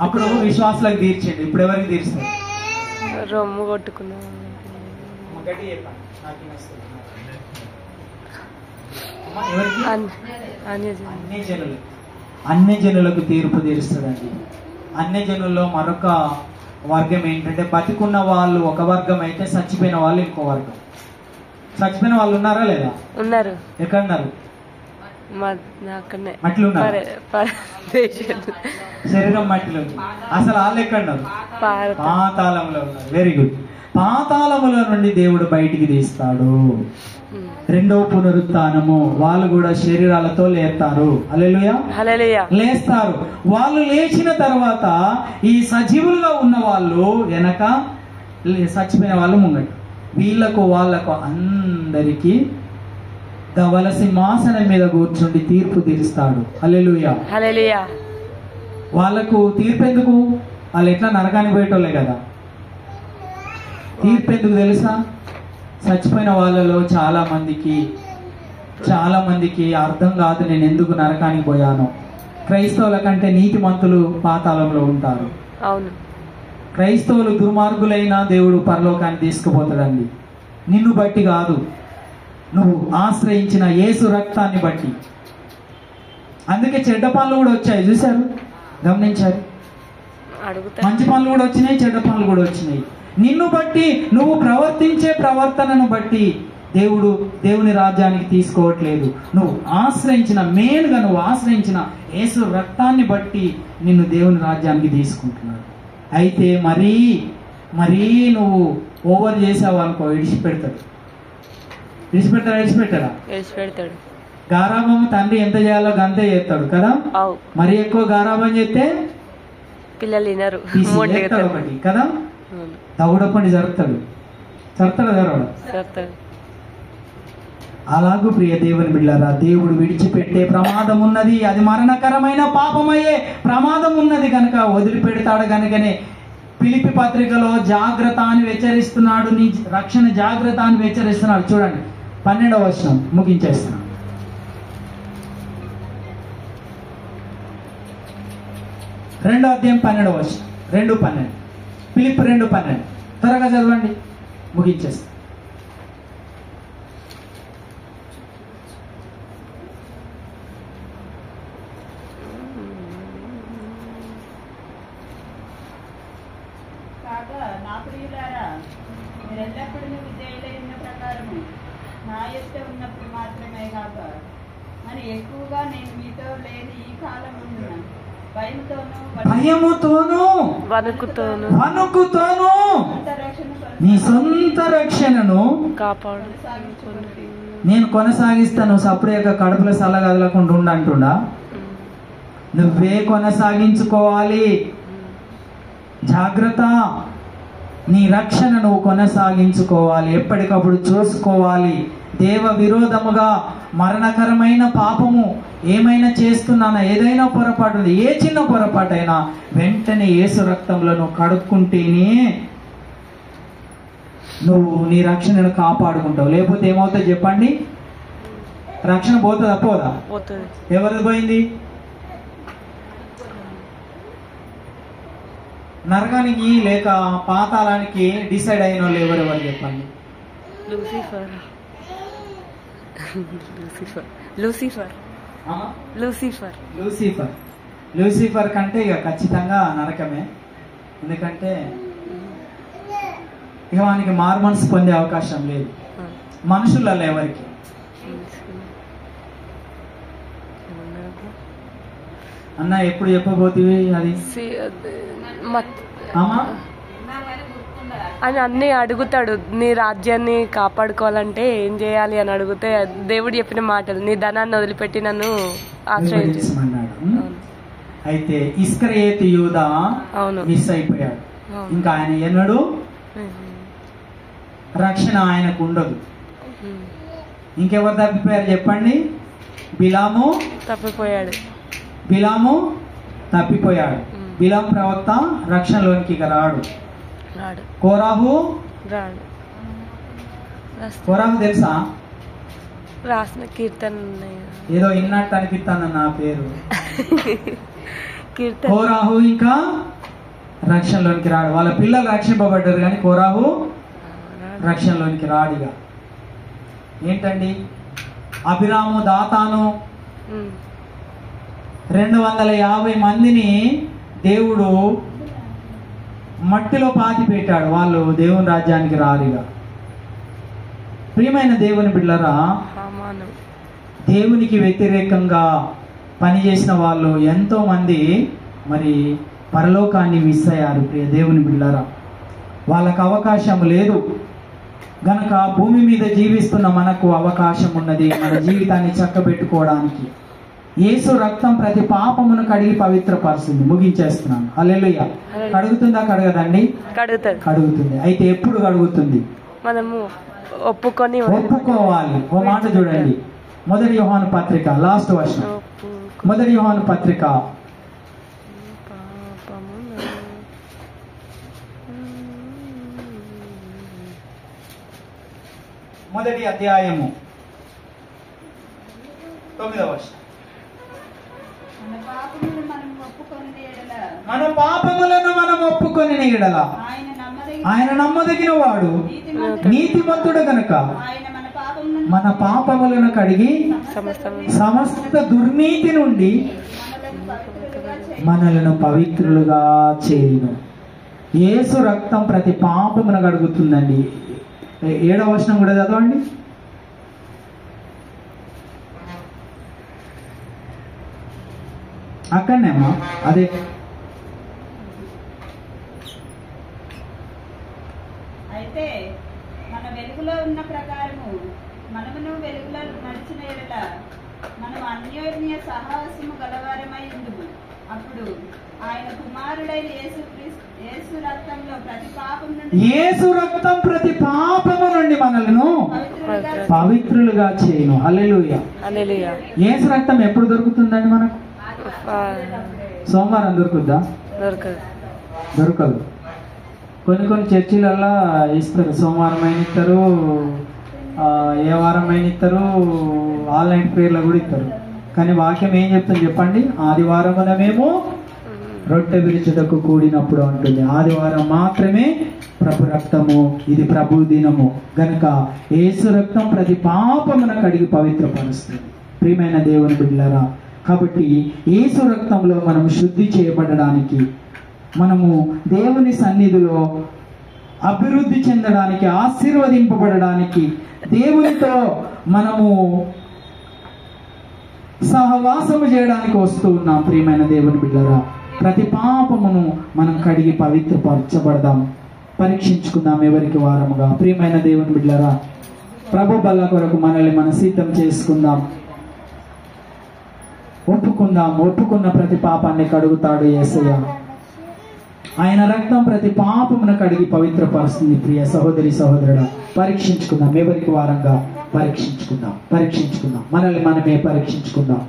అప్పుడు విశ్వాసులకు తీర్చండి. ఇప్పుడు ఎవరికి తీరుస్తాడు? రొమ్ము కొట్టుకున్నా. అన్ని జనులకు తీర్పు తీరుస్తాడండి. అన్ని జనుల్లో మరొక వర్గం ఏంటంటే, బతికున్న వాళ్ళు ఒక వర్గం అయితే చచ్చిపోయిన వాళ్ళు ఇంకో వర్గం. చచ్చిపోయిన వాళ్ళు ఉన్నారా లేదా? ఉన్నారు. ఎక్కడున్నారు? మట్టిలో ఉన్నారు. శరీరం మట్టిలో. అసలు వాళ్ళు ఎక్కడున్నారు? పాతాళంలో ఉన్నారు. Very good. పాతాళముల నుండి దేవుడు బయటికి తీస్తాడు. రెండవ పునరుత్థానము. వాళ్ళు కూడా శరీరాలతో లేస్తారు. హల్లెలూయా. లేస్తారు. వాళ్ళు లేచిన తర్వాత ఈ సజీవులుగా ఉన్న వాళ్ళు వెనక, చచ్చిపోయిన వాళ్ళు ముంగట. వాళ్ళకు అందరికీ ధవల సింహాసనం మీద కూర్చుండి తీర్పు తీరుస్తాడు. హల్లెలూయా. హల్లెలూయా. వాళ్ళకు తీర్పు ఎందుకు? వాళ్ళు ఎట్లా నరకానికి పోయేటోళ్ళే కదా. తీర్పు ఎందుకు తెలుసా? చచ్చిపోయిన వాళ్ళలో చాలా మందికి అర్థం కాదు నేను ఎందుకు నరకానికి పోయాను. క్రైస్తవుల కంటే నీతిమంతులు పాతాళంలో ఉంటారు. అవును. క్రైస్తవులు దుర్మార్గులైనా దేవుడు పరలోకాన్ని తీసుకుపోతాడండి. నిన్ను బట్టి కాదు, నువ్వు ఆశ్రయించిన యేసు రక్తాన్ని బట్టి. అందుకే చెడ్డ పనులు కూడా వచ్చాయి, చూశారు, గమనించారు. మంచి పనులు కూడా వచ్చినాయి, చెడ్డ పనులు కూడా వచ్చినాయి. నిన్ను బట్టి, నువ్వు ప్రవర్తించే ప్రవర్తనను బట్టి దేవుని రాజ్యానికి తీసుకోవట్లేదు. నువ్వు ఆశ్రయించిన యేసు రక్తాన్ని బట్టి నిన్ను దేవుని రాజ్యానికి తీసుకుంటున్నాడు. అయితే మరీ నువ్వు ఓవర్ చేసావు అనుకో, విడిచిపెడతాడా? గారాబం తండ్రి ఎంత చేయాలో గంతే చేస్తాడు కదా. మరి ఎక్కువ గారాబం చేస్తే పిల్లలు వినరు ఒకటి కదా. తగుడపండి జరుగుతాడు. అలాగూ ప్రియ దేవుని బిడ్డలారా, దేవుడు విడిచిపెట్టే ప్రమాదం ఉన్నది. అది మరణకరమైన పాపమయ్యే ప్రమాదం ఉన్నది కనుక వదిలిపెడతాడు. కనుకనే ఫిలిప్పీ పత్రికలో జాగ్రత్త అని హెచ్చరిస్తున్నాడు. నీ రక్షణ జాగ్రత్త అని హెచ్చరిస్తున్నాడు. చూడండి 12వ వచనం ముగించేస్తున్నాడు. రెండో అధ్యాయం 12వ వచనం, 2:12. ఫిలిప్పీ 2:12 త్వరగా చదవండి, ముగించేస్తాం. నా ప్రియులారా, మీరెల్లప్పుడూ విధేయులై ఉన్న ప్రకారము నా యొక్క ఉన్నప్పుడు మాత్రమే కాక అని ఎక్కువగా నేను మీతో లేని ఈ కాలం ఉండున భయముతోనూ వణుకుతోనూ నీ సొంత రక్షణను నేను కొనసాగిస్తాను. సపరేట్గా కడుపులో సల్లగదలకుండా ఉండంటున్నా. నువ్వే కొనసాగించుకోవాలి. జాగ్రత్త, నీ రక్షణ నువ్వు కొనసాగించుకోవాలి. ఎప్పటికప్పుడు చూసుకోవాలి. దేవ విరోధముగా మరణకరమైన పాపము ఏమైనా చేస్తున్నానా, ఏదైనా పొరపాటు ఉంది, ఏ చిన్న పొరపాటైనా వెంటనే యేసు రక్తంలో నువ్వు కడుక్కుంటేనే నువ్వు నీ రక్షణను కాపాడుకుంటావు. లేకపోతే ఏమవుతుంది చెప్పండి? రక్షణ పోతుందా? పోదా? ఎవరిది పోయింది? నరకానికి లేక పాతాళానికి డిసైడ్ అయిన వాళ్ళు ఎవరెవరు చెప్పండి? లూసిఫర్ కంటే ఇక ఖచ్చితంగా నరకమే. ఎందుకంటే ఇక వానికి మార్మన్స్ పొందే అవకాశం లేదు మనుషులలో ఎవరికి. అన్న ఎప్పుడు చెప్పబోతివి అది? అని అన్నీ అడుగుతాడు. నీ రాజ్యాన్ని కాపాడుకోవాలంటే ఏం చేయాలి అని అడిగితే దేవుడు చెప్పిన మాటలు, నీ ధనాన్ని వదిలిపెట్టి నన్ను ఆశ్రయించమన్నాడు. అయితే ఇస్కరియోతు యూదా మిస్ అయిపోయాడు. ఇంకా ఆయన ఎన్నడు రక్షణ ఆయనకు ఉండదు. ఇంకెవరు తప్పిపోయారు చెప్పండి? బిలాము తప్పిపోయాడు. బిలాం ప్రవక్త రక్షణలోనికి రాడు. కోరాహు తెలుసా? రాసిన కీర్తన ఏదో ఇన్నట్టు అనిపిస్తాను నా పేరు. కోరాహు ఇంకా రక్షణలోనికి రాడు. వాళ్ళ పిల్లలు రక్షింపబడ్డారు కానీ కోరాహు రక్షణలోనికి రాడిగా. ఏంటండి? అభిరాము దాతాను 250 మందిని దేవుడు మట్టిలో పాతి పెట్టాడు. వాళ్ళు దేవుని రాజ్యానికి రారిగా. ప్రియమైన దేవుని బిడ్డలారా, దేవునికి వ్యతిరేకంగా పనిచేసిన వాళ్ళు ఎంతో మంది మరి పరలోకాన్ని మిస్ అయ్యారు. ప్రియ దేవుని బిడ్డలారా, వాళ్ళకు అవకాశం లేదు గనక భూమి మీద జీవిస్తున్న మనకు అవకాశం ఉన్నది మన జీవితాన్ని చక్కబెట్టుకోవడానికి. యేసు రక్తం ప్రతి పాపమును కడిగి పవిత్రపరుస్తుంది. ముగించేస్తున్నాను. హల్లెలూయా. కడుగుతుందా? కడగదండి? కడుగుతుంది. అయితే ఎప్పుడు కడుగుతుంది? మనము ఒప్పుకొని ఒప్పుకోవాలి. ఓ మాట చూడండి, మొదటి యోహాను పత్రిక లాస్ట్ వర్షం, మొదటి యోహాను పత్రిక మొదటి అధ్యాయము 9వ వర్షం. మన పాపములను మనం ఒప్పుకొనిన యెడల మన పాపములను మనం ఒప్పుకొని ఎడల ఆయన నమ్మదగిన వాడు నీతిమంతుడు గనుక మన పాపములను కడిగి సమస్త దుర్నీతి నుండి మనలను పవిత్రులుగా చేయును. యేసు రక్తం ప్రతి పాపమును కడుగుతుందండి. 7వ వచనం కూడా చదవండి. అక్కడనేమా అదే అయితే మన వెలుగులో ఉన్న ప్రకారము మనమును వెలుగులో నడిచిన యెడల మనం అన్యోన్య సహవాసము గలవారమై ఉండుము. అప్పుడు ఆయన కుమారుడైన యేసు రక్తంలో ప్రతి పాపం నుండి యేసు రక్తం ప్రతి పాపము నుండి మనలను పవిత్రులుగా చేయును. హల్లెలూయా. హల్లెలూయా. యేసు రక్తం ఎప్పుడు దొరుకుతుందండి మనకు? సోమవారం దొరుకుద్దా? దొరకదు. కొన్ని చర్చిలల్లా ఇస్తారు, సోమవారం అయిన ఇస్తారు, ఏ వారం అయిన ఇస్తారు, ఆన్లైన్ ప్రేయర్లో కూడా ఇస్తారు. కానీ వాక్యం ఏం చెప్తుంది చెప్పండి? ఆదివారం మేము రొట్టె విరుచుటకు కూడినప్పుడు అంటుంది. ఆదివారం మాత్రమే ప్రభు రక్తము, ఇది ప్రభు దినము గనుక యేసు రక్తం ప్రతి పాపమును కడిగి పవిత్రపరుస్తుంది. ప్రియమైన దేవుని బిడ్డలారా, కాబట్టి యేసు రక్తంలో మనం శుద్ధి చేయబడడానికి, మనము దేవుని సన్నిధిలో అభివృద్ధి చెందడానికి, ఆశీర్వదింపబడడానికి, దేవునితో మనము సహవాసము చేయడానికి వస్తూ ఉన్నాం. ప్రియమైన దేవుని బిడ్డలారా, ప్రతి పాపమును మనం కడిగి పవిత్రపరచబడదాం. పరీక్షించుకుందాం ఎవరికి వారముగా. ప్రియమైన దేవుని బిడ్డలారా, ప్రభు బల్ల కొరకు మనల్ని మనం సిద్ధం చేసుకుందాం. ఒప్పుకున్న ప్రతి పాపాన్ని కడుగుతాడు యేసయ్య. ఆయన రక్తం ప్రతి పాపమును కడిగి పవిత్రపరుస్తుంది. ప్రియ సహోదరి సహోదరుడా, పరీక్షించుకుందాం ఎవరికి వారంగా. పరీక్షించుకుందాం మనల్ని మనమే పరీక్షించుకుందాం.